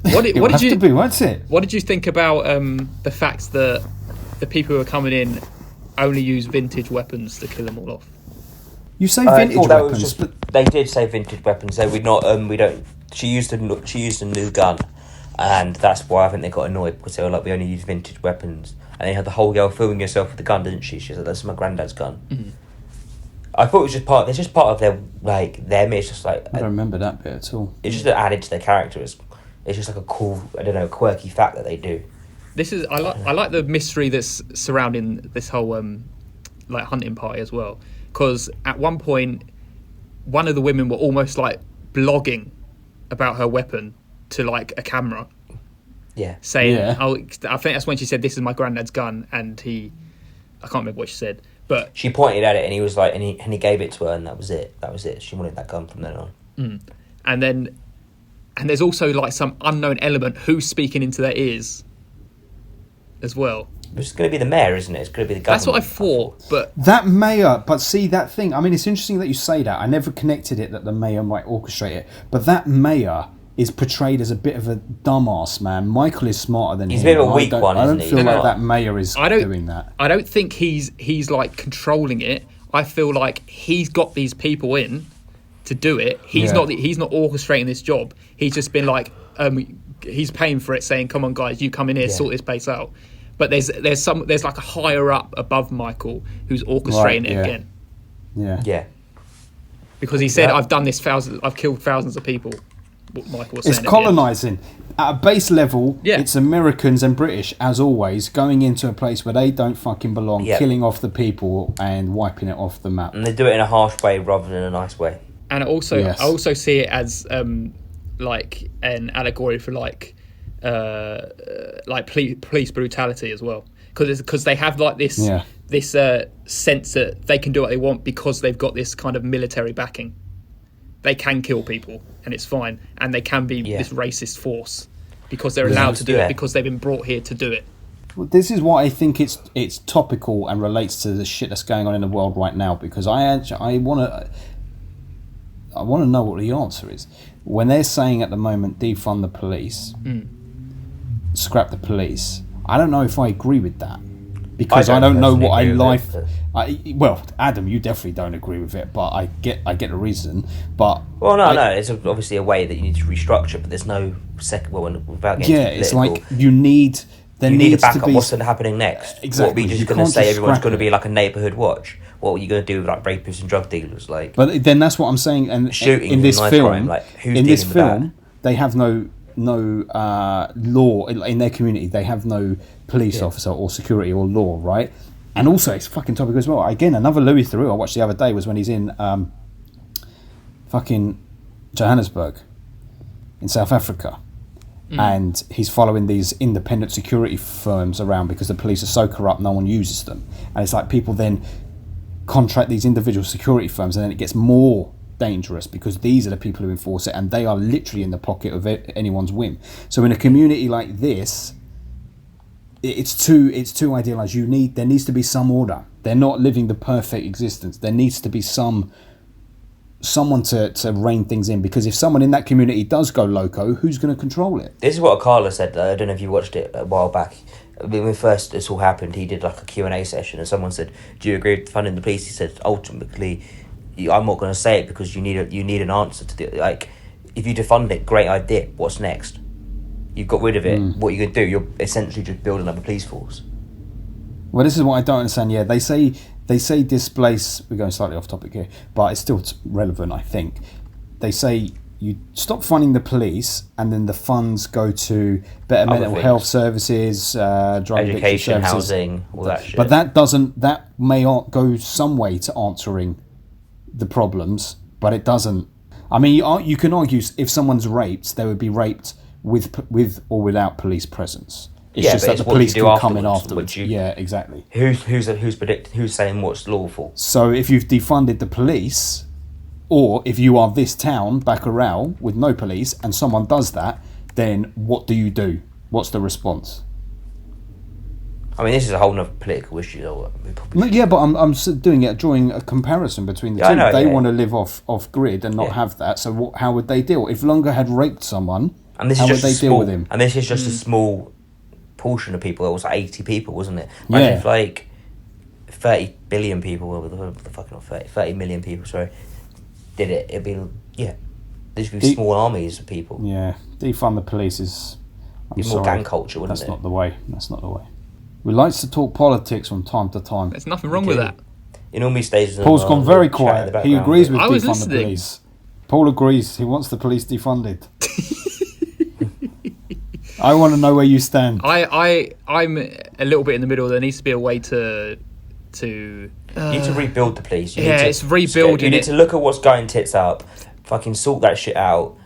What did you be? What's it? What did you think about the fact that the people who are coming in only use vintage weapons to kill them all off? You say vintage weapons, but they did say vintage weapons. So we don't. She used a new gun, and that's why I think they got annoyed, because they were like, we only use vintage weapons. And they had the whole girl filming herself with the gun, didn't she? She said, that's my granddad's gun. Mm-hmm. I thought it was just part. It's just part of their them. It's just like, I don't remember that bit at all. It's just added to their characters. It's just like a cool, quirky fact that they do. This is I like the mystery that's surrounding this whole hunting party as well, because at one point one of the women were almost like blogging about her weapon to like a camera. Yeah. Saying, I think that's when she said, "This is my granddad's gun," and I can't remember what she said, but she pointed at it, and he was like, and he gave it to her, and that was it. She wanted that gun from then on. And there's also like some unknown element who's speaking into their ears as well. It's going to be the mayor, isn't it? It's going to be the government. That's what I thought, but that mayor. But see that thing. I mean, it's interesting that you say that. I never connected it that the mayor might orchestrate it, but that mayor is portrayed as a bit of a dumbass, man. Michael is smarter than him. He's a bit of a weak one, I don't isn't he? feel like that mayor is doing that. I don't think he's like controlling it. I feel like he's got these people in to do it. He's not orchestrating this job. He's just been like, he's paying for it, saying, "Come on, guys, you come in here, sort this place out." But there's like a higher up above Michael who's orchestrating it again. Yeah. Because he said, "I've done this I've killed thousands of people." What Michael was saying. It's colonising. At a base level, it's Americans and British, as always, going into a place where they don't fucking belong, killing off the people and wiping it off the map. And they do it in a harsh way rather than a nice way. And I also see it as like an allegory for police brutality as well, because they have like this sense that they can do what they want because they've got this kind of military backing. They can kill people and it's fine, and they can be this racist force because they're allowed to do it because they've been brought here to do it. Well, this is why I think it's topical and relates to the shit that's going on in the world right now, because I want to know what the answer is. When they're saying at the moment, defund the police, scrap the police, I don't know if I agree with that, because I don't know what well, Adam, you definitely don't agree with it, but I get the reason. But it's obviously a way that you need to restructure, but there's no second. Well, without getting too political, it's like you need a backup. What's happening next? Exactly. What, are you just going to say everyone's going to be like a neighbourhood watch? What are you going to do with like rapists and drug dealers? Like, but then that's what I'm saying. And shooting in this film, crime, like, who's they have no law in their community. They have no police officer or security or law, right? And also, it's fucking topic as well. Again, another Louis Theroux I watched the other day was when he's in fucking Johannesburg in South Africa. And he's following these independent security firms around because the police are so corrupt, no one uses them. And it's like people then contract these individual security firms, and then it gets more dangerous because these are the people who enforce it, and they are literally in the pocket of anyone's whim. So in a community like this, it's too idealized. There needs to be some order. They're not living the perfect existence. There needs to be someone to rein things in, because if someone in that community does go loco, who's going to control it? This is what Carla said. I don't know if you watched it a while back. When first this all happened, he did like a Q&A session, and someone said, "Do you agree with funding the police?" He said, "Ultimately, I'm not going to say it because you need an answer to the, like, if you defund it, great idea. What's next? You've got rid of it. What are you going to do? You're essentially just building up a police force." Well, this is what I don't understand. Yeah, they say displace. We're going slightly off topic here, but it's still relevant, I think. They say you stop funding the police, and then the funds go to better Other mental things. health services, drug addiction Education, services. housing, all that shit. But that may go some way to answering the problems, but it doesn't. I mean, you can argue if someone's raped, they would be raped with or without police presence. It's just that the police can come in afterwards. Yeah, exactly. Who's saying what's lawful? So if you've defunded the police, or if you are this town, Bacurau, with no police, and someone does that, then what do you do? What's the response? I mean, this is a whole other political issue, though. No, yeah, but I'm drawing a comparison between the two. I know, they yeah. want to live off grid and not have that. So how would they deal? If Lunga had raped someone, And this how is would just they a small, deal with him? And this is just a small portion of people. It was like 80 people, wasn't it? Yeah. Imagine if like 30 billion people, what the fuck, not 30 million people, sorry, did it. It'd be, there'd be small armies of people. Yeah, defund the police is... Be more gang culture, wouldn't That's it? not the way. That's not the way. We like to talk politics from time to time. There's nothing wrong with that. In all these stages... Paul's gone very quiet. He agrees with I was defund the listening. police. Paul agrees. He wants the police defunded. I want to know where you stand. I'm a little bit in the middle. There needs to be a way to You need to rebuild the police. You yeah, need to, it's rebuilding You need it. to look at what's going tits up, fucking sort that shit out,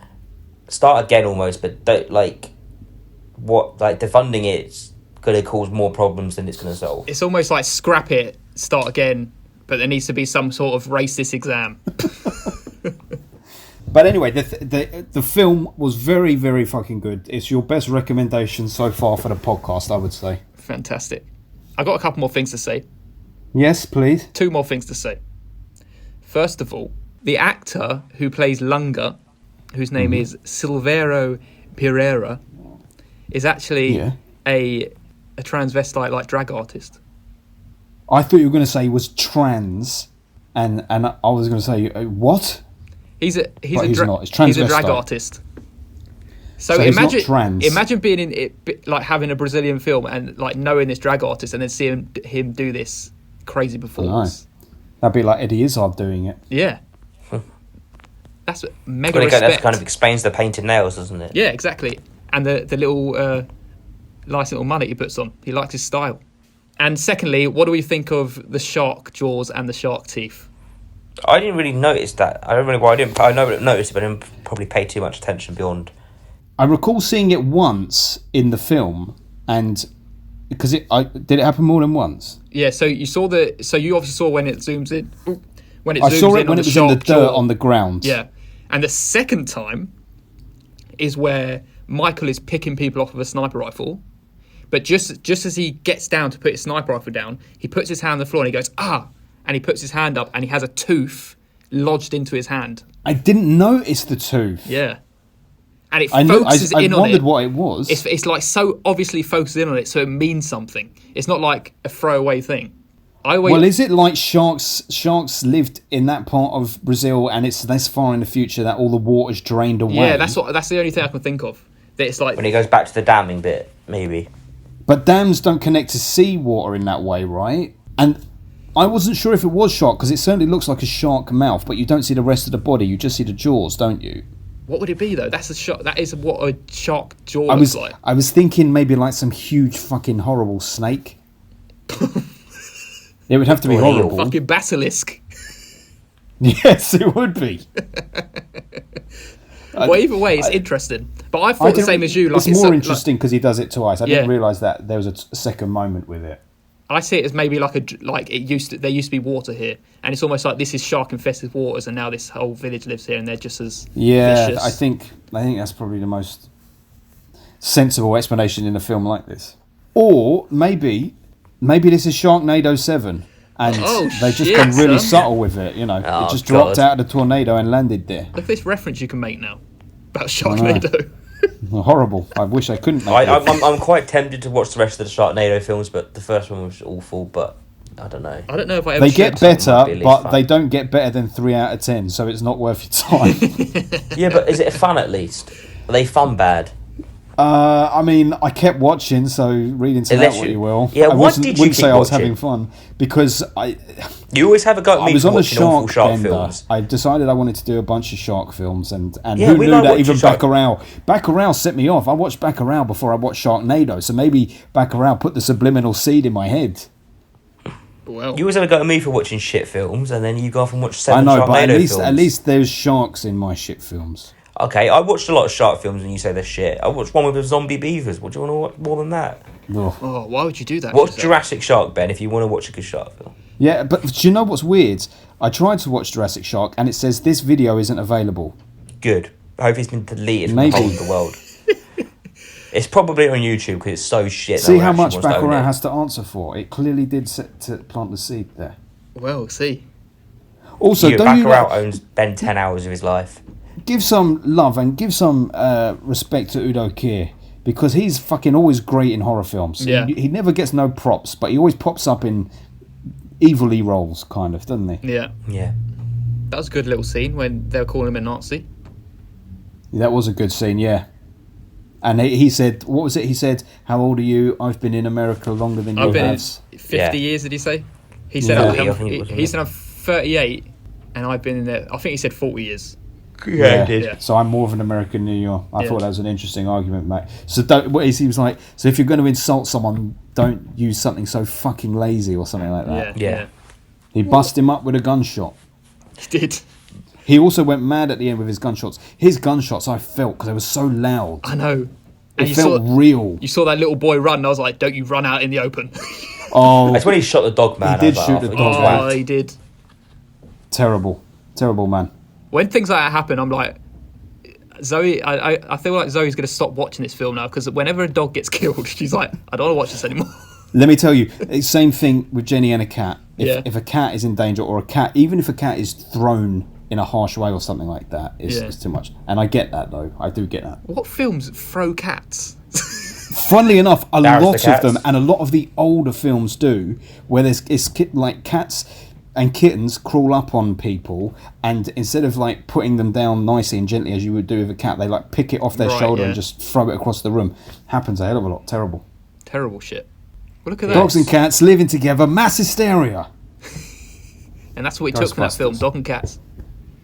start again almost, but don't, defunding it's going to cause more problems than it's going to solve. It's almost like scrap it, start again, but there needs to be some sort of racist exam. But anyway, the film was very, very fucking good. It's your best recommendation so far for the podcast, I would say. Fantastic. I got a couple more things to say. Yes, please. 2 more things to say. First of all, the actor who plays Lunga, whose name is Silverio Pereira, is actually a transvestite, like, drag artist. I thought you were going to say he was trans, and I was going to say, what? He's a not. He's he's a drag transvestite. artist. So he's imagine not trans. imagine being in it, like having a Brazilian film and like knowing this drag artist and then seeing him do this crazy performance. That'd be like Eddie Izzard doing it. Yeah, that's mega respect. That kind of explains the painted nails, doesn't it? Yeah, exactly. And the little nice little mullet he puts on. He likes his style. And secondly, what do we think of the shark jaws and the shark teeth? I didn't really notice that. I don't really. Well, I noticed it, but I didn't probably pay too much attention beyond. I recall seeing it once in the film, and because did it happen more than once? Yeah. So you obviously saw when it zooms in. When it I zooms saw in it on when the it was in the shark dirt jaw. on the ground. Yeah. And the second time is where Michael is picking people off with a sniper rifle. But just as he gets down to put his sniper rifle down, he puts his hand on the floor and he goes, ah! And he puts his hand up and he has a tooth lodged into his hand. I didn't notice the tooth. Yeah. And it I focuses in on wondered it. what it was. It's like so obviously focused in on it, so it means something. It's not like a throwaway thing. Well, is it like sharks lived in that part of Brazil and it's this far in the future that all the water's drained away? Yeah, that's the only thing I can think of. That it's like When he goes back to the damming bit, maybe. But dams don't connect to seawater in that way, right? And I wasn't sure if it was shark, because it certainly looks like a shark mouth, but you don't see the rest of the body, you just see the jaws, don't you? what would it be though? That's a shark. That is what a shark jaw looks like. I was thinking maybe like some huge fucking horrible snake. It would have to be Or an eel. horrible. Fucking basilisk. Yes, it would be. Well, either way, it's interesting. But I thought the same as you. Like it's more so- interesting because he does it twice. I didn't Yeah. realise that there was a second moment with it. I see it as maybe like there used to be water here, and it's almost like this is shark infested waters, and now this whole village lives here, and they're just as vicious. I think that's probably the most sensible explanation in a film like this. Or maybe this is Sharknado 7. And they've just gone really subtle with it, you know. It just dropped out of the tornado and landed there. Look at this reference you can make now about Sharknado. Horrible. I wish I couldn't make it. I'm quite tempted to watch the rest of the Sharknado films, but the first one was awful, but I don't know. I don't know if I ever They get better, but they don't get better than 3 out of 10, so it's not worth your time. Yeah, but is it fun at least? Are they fun bad? I mean, I kept watching, so read into that what you will. Yeah, I what did you wouldn't say I was watching? having fun, because You always have a go at me I was for on a watching awful shark shark bender. films. I decided I wanted to do a bunch of shark films, and Yeah, who we knew like that watching even shark- Bacurau. Bacurau set me off. I watched Bacurau before I watched Sharknado, so maybe Bacurau put the subliminal seed in my head. Well, You always have a go at me for watching shit films, and then you go off and watch I 7 know, but Sharknado films. at least there's sharks in my shit films. Okay, I watched a lot of shark films, and you say they're shit. I watched one with the zombie beavers. What do you want to watch more than that? Ugh. oh, why would you do that? Watch Jose? Jurassic Shark, Ben, if you want to watch a good shark film. Yeah, but do you know what's weird? I tried to watch Jurassic Shark, and it says this video isn't available. Good. I hope it's been deleted from Maybe. the whole of the world. It's probably on YouTube because it's so shit. See no one how actually much wants to own Bacurau it. has to answer for. It clearly did set to plant the seed there. Well, see. Also, don't you Bacurau owns Ben 10 hours of his life. give some love and give some respect to Udo Kier, because he's fucking always great in horror films. Yeah. He never gets no props, but he always pops up in evilly roles, kind of, doesn't he? Yeah. Yeah. That was a good little scene when they were calling him a Nazi. That was a good scene, yeah. And he said, what was it? He said, "How old are you? I've been in America longer than you I've been have." in 50 Yeah. years, did he say? He said, Yeah. 40, I think it was, he said I'm 38, and I've been in there, I think he said 40 years. Yeah, he did. Yeah. So I'm more of an American than you are. I Yeah. thought that was an interesting argument, mate. So what he seems like. So if you're going to insult someone, don't use something so fucking lazy or something like Yeah, that. Yeah. He bust him up with a gunshot. He did. He also went mad at the end with his gunshots. His gunshots, I felt, because they were so loud. I know. It And felt real. you saw that little boy run, and I was like, don't you run out in the open. Oh, That's when he shot the dog man. He did I was shoot like, the oh, dog he's man. whacked. He did. terrible. Terrible, man. When things like that happen, I'm like, Zoe, I feel like Zoe's going to stop watching this film now, because whenever a dog gets killed, she's like, I don't want to watch this anymore. Let me tell you, it's same thing with Jenny and a cat. Yeah. If a cat is in danger, or a cat, even if a cat is thrown in a harsh way or something like that, it's too much. And I get that, though. I do get that. What films throw cats? Funnily enough, a There's lot the of cats. them, and a lot of the older films do, where like cats and kittens crawl up on people, and instead of like putting them down nicely and gently as you would do with a cat, they like pick it off their Right, shoulder yeah. and just throw it across the room. Happens a hell of a lot. Terrible. Terrible shit. Well, look at that. Dogs and cats living together, mass hysteria. And that's what we took from that film, Ghostbusters. Dog and Cats.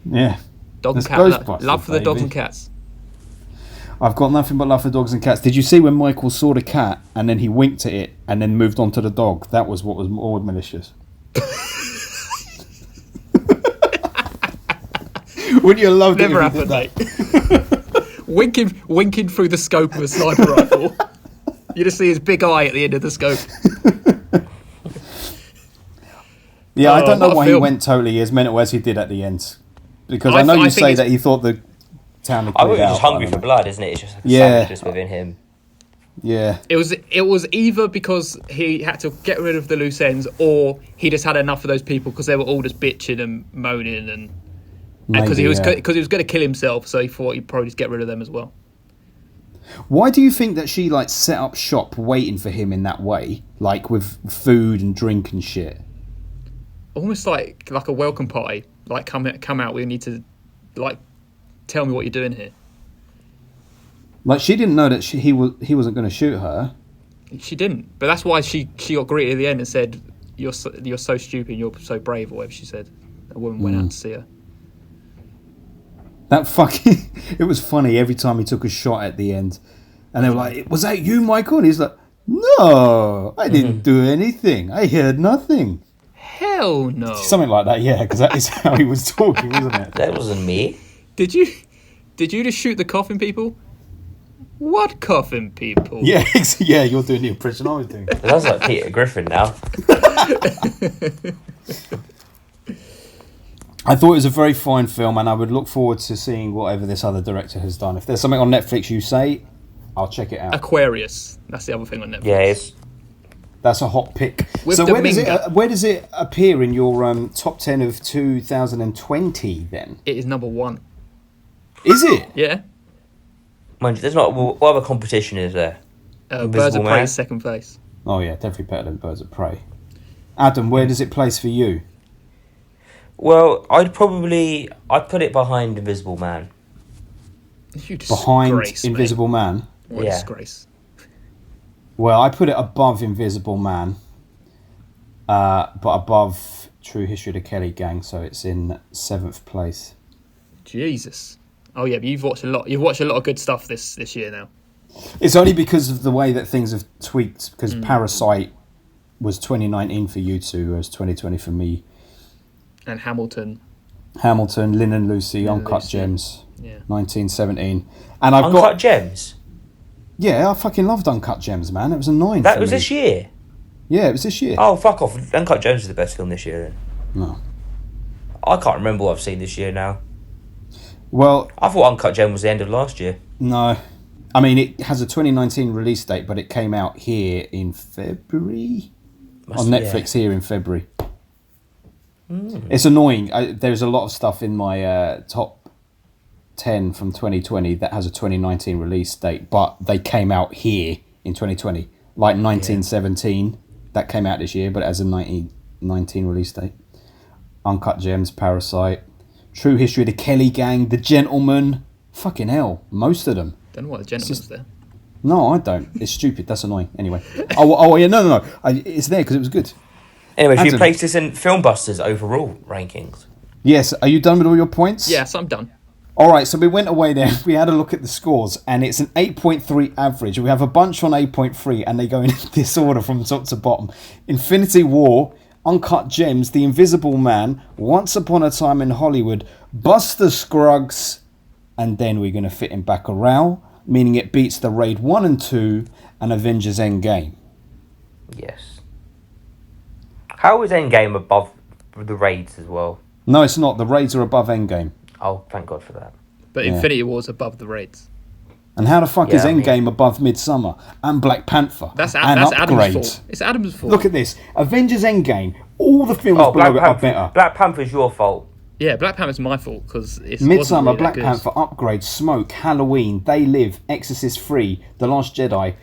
Yeah. Dog and That's cat Ghostbusters, love for the dogs baby. and cats. I've got nothing but love for dogs and cats. Did you see when Michael saw the cat and then he winked at it and then moved on to the dog? That was what was more malicious. Wouldn't you love it? Never if he did happened, that? mate. winking through the scope of a sniper rifle. You just see his big eye at the end of the scope. Yeah, I Oh, don't know what a why he film. went totally as mental as he did at the end. Because I I know th- you I think say it's- that he thought the town had I cleared think he's out. just but I hungry don't for know. blood, isn't it? It's just like a Yeah. savage just within him. Yeah. It was either because he had to get rid of the loose ends, or he just had enough of those people because they were all just bitching and moaning, and because he was Maybe, yeah. because he was going to kill himself, so he thought he'd probably just get rid of them as well. Why do you think that she like set up shop waiting for him in that way? Like with food and drink and shit? Almost like a welcome party. Like come out. We need to like tell me what you're doing here. Like she didn't know that he wasn't going to shoot her. She didn't, but that's why she got greeted at the end and said, "You're so stupid. You're so brave," or whatever she said. A woman went out to see her. That fucking... It was funny every time he took a shot at the end. And they were like, "Was that you, Michael?" And he's like, "No, I didn't do anything. I heard nothing." Hell no. Something like that, yeah, because that is how he was talking, wasn't it? That wasn't me. Did you just shoot the coffin people? What coffin people? Yeah, yeah, you're doing the impression I was doing. That sounds like Peter Griffin now. I thought it was a very fine film, and I would look forward to seeing whatever this other director has done. If there's something on Netflix you say, I'll check it out. Aquarius. That's the other thing on Netflix. Yeah, That's a hot pick. With So Dominga. where does it appear in your top 10 of 2020 then? It is number 1. Is it? Yeah. Mind you, there's not. What other competition is there? Birds of Prey Man? is second place. Oh yeah, definitely better than Birds of Prey. Adam, where does it place for you? Well, I'd put it behind Invisible Man. You Behind disgrace, mate. Invisible Man? What a Yeah. disgrace. Well, I put it above Invisible Man, but above True History of the Kelly Gang, so it's in 7th place. Jesus. Oh yeah, but you've watched a lot. You've watched a lot of good stuff this year now. It's only because of the way that things have tweaked, because Parasite was 2019 for you two, whereas 2020 for me. And Hamilton. Hamilton, Lynn and Lucy, Lynn and Uncut Lucy. Gems, Yeah. 1917. And I've Uncut got... Gems. Yeah, I fucking loved Uncut Gems, man. It was a 9 That for was me. this year. Yeah, it was this year. Oh, fuck off! Uncut Gems is the best film this year. Then No. I can't remember what I've seen this year now. Well, I thought Uncut Gem was the end of last year. no. I mean, it has a 2019 release date, but it came out here in February? On Netflix here in February. It's annoying. There's a lot of stuff in my top 10 from 2020 that has a 2019 release date, but they came out here in 2020. Like 1917, that came out this year, but it has a 1919 release date. Uncut Gems, Parasite, True History of the Kelly Gang, The Gentleman. Fucking hell, most of them. Don't know why the gentleman's there. No, I don't. It's stupid. That's annoying. Anyway. Oh yeah, no. It's there because it was good. Anyway, should Adam. you place this in Filmbusters overall rankings? Yes. Are you done with all your points? Yes, I'm done. All right. So we went away there. We had a look at the scores, and it's an 8.3 average. We have a bunch on 8.3, and they go in this order from top to bottom. Infinity War, Uncut Gems, The Invisible Man, Once Upon a Time in Hollywood, Buster Scruggs, and then we're going to fit in Bacurau, meaning it beats the Raid 1 and 2 and Avengers Endgame. Yes. How is Endgame above the Raids as well? No, it's not. The Raids are above Endgame. Oh, thank God for that. But Infinity War's above the Raids. And how the fuck is Yeah, I mean- Endgame above Midsummer and Black Panther? That's and Adam's Upgrade? fault. It's Adam's fault. Look at this. Avengers Endgame. All the films Oh, below Black it are Panther. better. Black Panther's your fault. Yeah, Black Panther's my fault because it's Midsummer, wasn't really Black that good. Panther, Upgrade, Smoke, Halloween, They Live, Exorcist 3, The Last Jedi.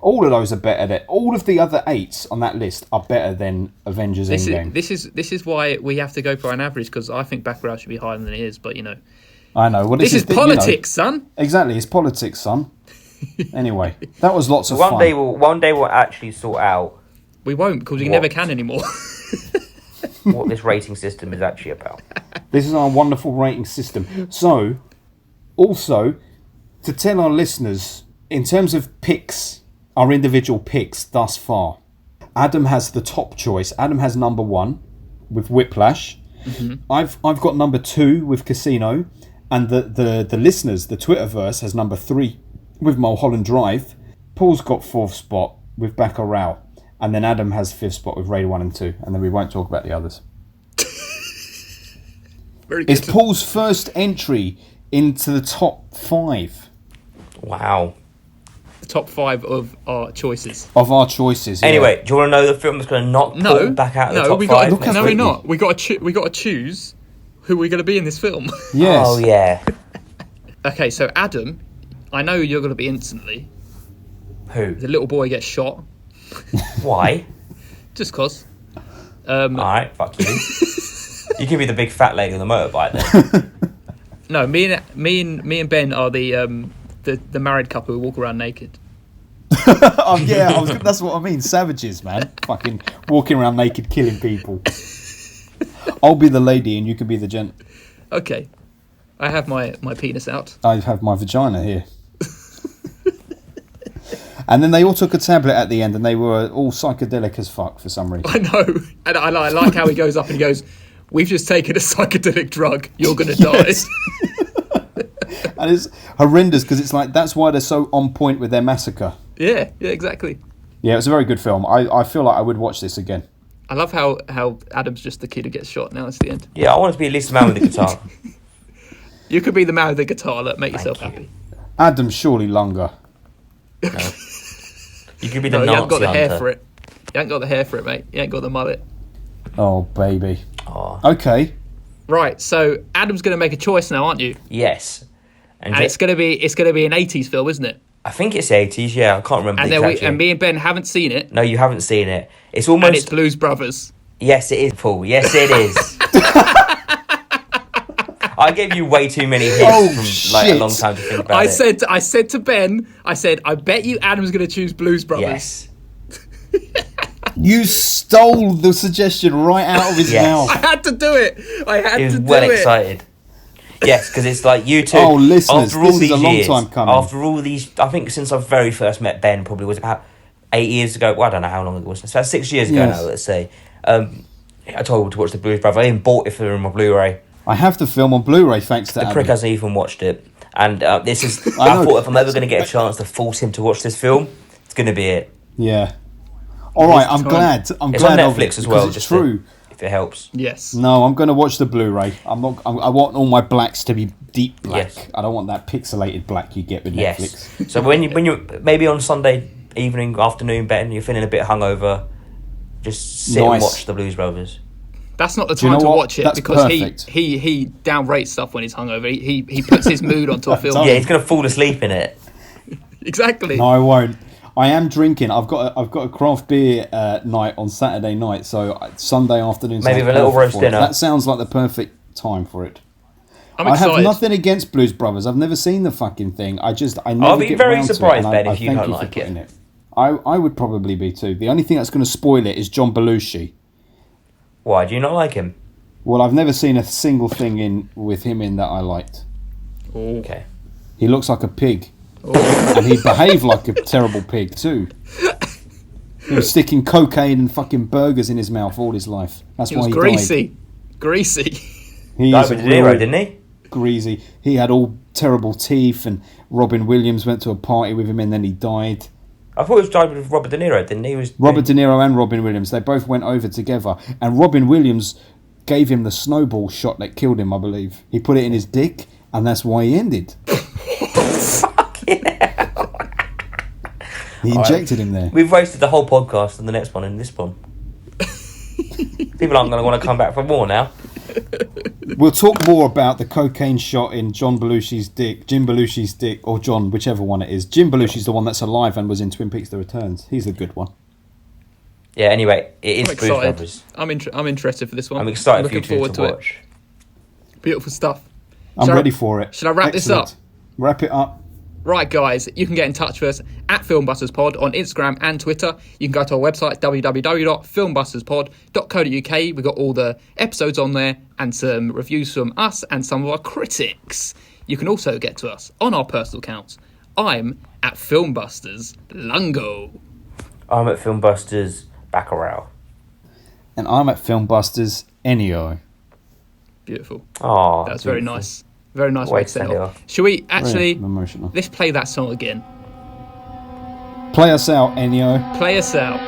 All of those are better than... All of the other 8s on that list are better than Avengers Endgame. This is why we have to go for an average because I think Bacurau should be higher than it is. But you know, I know. Well, this is politics, son. Exactly, it's politics, son. Anyway, that was lots of One fun. day we'll actually sort out We won't because we What? never can anymore. what this rating system is actually about. This is our wonderful rating system. So, also, to tell our listeners, in terms of picks, our individual picks thus far, Adam has the top choice. Adam has number 1 with Whiplash. I've got number 2 with Casino. And the listeners, the Twitterverse, has number 3 with Mulholland Drive. Paul's got 4th spot with Bacurau. And then Adam has 5th spot with Raid 1 and 2. And then we won't talk about the others. Very good. It's Paul's first entry into the top 5 Wow. The top 5 of our choices. of our choices. Yeah. Anyway, do you want to know the film that's going to knock No, Paul back out of the no, top we 5? got Look at no, we're Whitney. not. We got to choose who we're going to be in this film. Yes. Oh, yeah. Okay, so Adam, I know you're going to be instantly. Who? The little boy gets shot Why? just cause. Alright, fuck you. You can be the big fat lady on the motorbike then. No, me and Ben are the married couple who walk around naked. Oh, yeah, that's what I mean. Savages, man. Fucking walking around naked, killing people. I'll be the lady and you can be the gent. Okay, I have my penis out. I have my vagina here. And then they all took a tablet at the end and they were all psychedelic as fuck for some reason. I know, and I like how he goes up and he goes, "We've just taken a psychedelic drug. You're gonna Yes. die." And it's horrendous because it's like, that's why they're so on point with their massacre. Yeah, exactly. Yeah, it's a very good film. I feel like I would watch this again. I love how Adam's just the kid who gets shot. Now it's the end. Yeah, I want to be at least the man with the guitar. You could be the man with the guitar. Look, make yourself Thank you. happy. Adam surely longer. You could be the No, you Nazi haven't got the hair hunter. for it. You ain't got the hair for it, mate. You ain't got the mullet. Oh, baby. Oh, Okay. Right, so Adam's going to make a choice now, aren't you? yes. And it's going to be an 80s film, isn't it? I think it's 80s, yeah. I can't remember And the then exact year. and me and Ben haven't seen it, No, you haven't seen it. It's and almost... it's Blues Brothers. Yes, it is, Paul. Yes, it is. I gave you way too many hints from like a shit. long time to think about it. I said to Ben, I bet you Adam's going to choose Blues Brothers. Yes. You stole the suggestion right out of his Yes. mouth. I had to do it. He was well excited. Yes, because it's like you two. Oh, listeners, after all this is these a long years, time coming. After all these, I think since I very first met Ben, probably was about 8 years ago. Well, I don't know how long it was. It's about 6 years ago Yes. now, let's say. I told him to watch the Blues Brothers. I even bought it for him on Blu-ray. I have the film on Blu-ray thanks to The Adam. prick hasn't even watched it. And this is... I I know. thought if I'm ever going to get a chance to force him to watch this film, it's going to be it. Yeah. All right, I'm time. glad. I'm It's glad on of it Netflix as well, because just it's true. if it helps. Yes. No, I'm going to watch the Blu-ray. I want all my blacks to be deep black. Yes. I don't want that pixelated black you get with Yes. Netflix. So when you maybe on Sunday evening, afternoon, Ben, you're feeling a bit hungover, just sit and Nice. watch the Blues Brothers. That's not the Do you time know to what? watch it That's because perfect. he downrates stuff when he's hungover. He puts his mood onto a film. Don't. Yeah, he's going to fall asleep in it. Exactly. No, I won't. I am drinking. I've got a craft beer night on Saturday night, so Sunday afternoon. Maybe sounds a little perfect roast for it. dinner. That sounds like the perfect time for it. I'm I excited. have nothing against Blues Brothers. I've never seen the fucking thing. I never I'll be get very round to it, surprised, and Ben, I if you thank don't for like putting it. I would probably be too. The only thing that's going to spoil it is John Belushi. Why do you not like him? Well, I've never seen a single thing with him in that I liked. Okay. He looks like a pig. And he behaved like a terrible pig too. He was sticking cocaine and fucking burgers in his mouth all his life. That's He why was he greasy. died. Greasy. He Died is a with De Niro, real didn't he? greasy. He had all terrible teeth, and Robin Williams went to a party with him, and then he died. I thought he was died with Robert De Niro, didn't he? Robert De Niro and Robin Williams, they both went over together, and Robin Williams gave him the snowball shot that killed him, I believe. He put it in his dick, and that's why he ended. Fucking hell. He injected him there. We've wasted the whole podcast on the next one and this one. People aren't going to want to come back for more now. We'll talk more about the cocaine shot in Jim Belushi's dick, or John, whichever one it is. Jim Belushi's the one that's alive and was in Twin Peaks: The Returns. He's the good one. Yeah, anyway, it is I'm Blues excited. Brothers. I'm interested for this one. I'm excited for you looking two forward to watch. it. Beautiful stuff. I'm Shall I- ready for it. Should I wrap this up? Excellent. Wrap it up. Right, guys, you can get in touch with us at FilmbustersPod on Instagram and Twitter. You can go to our website, www.filmbusterspod.co.uk. We've got all the episodes on there and some reviews from us and some of our critics. You can also get to us on our personal accounts. I'm at Filmbusters Lungo. I'm at Filmbusters Bacurau. And I'm at Filmbusters Ennio. Beautiful. Oh, That's very nice. Very nice Way way to to set send it it off. off. Shall we actually... Very emotional. Let's play that song again. Play us out, Ennio. Play us out.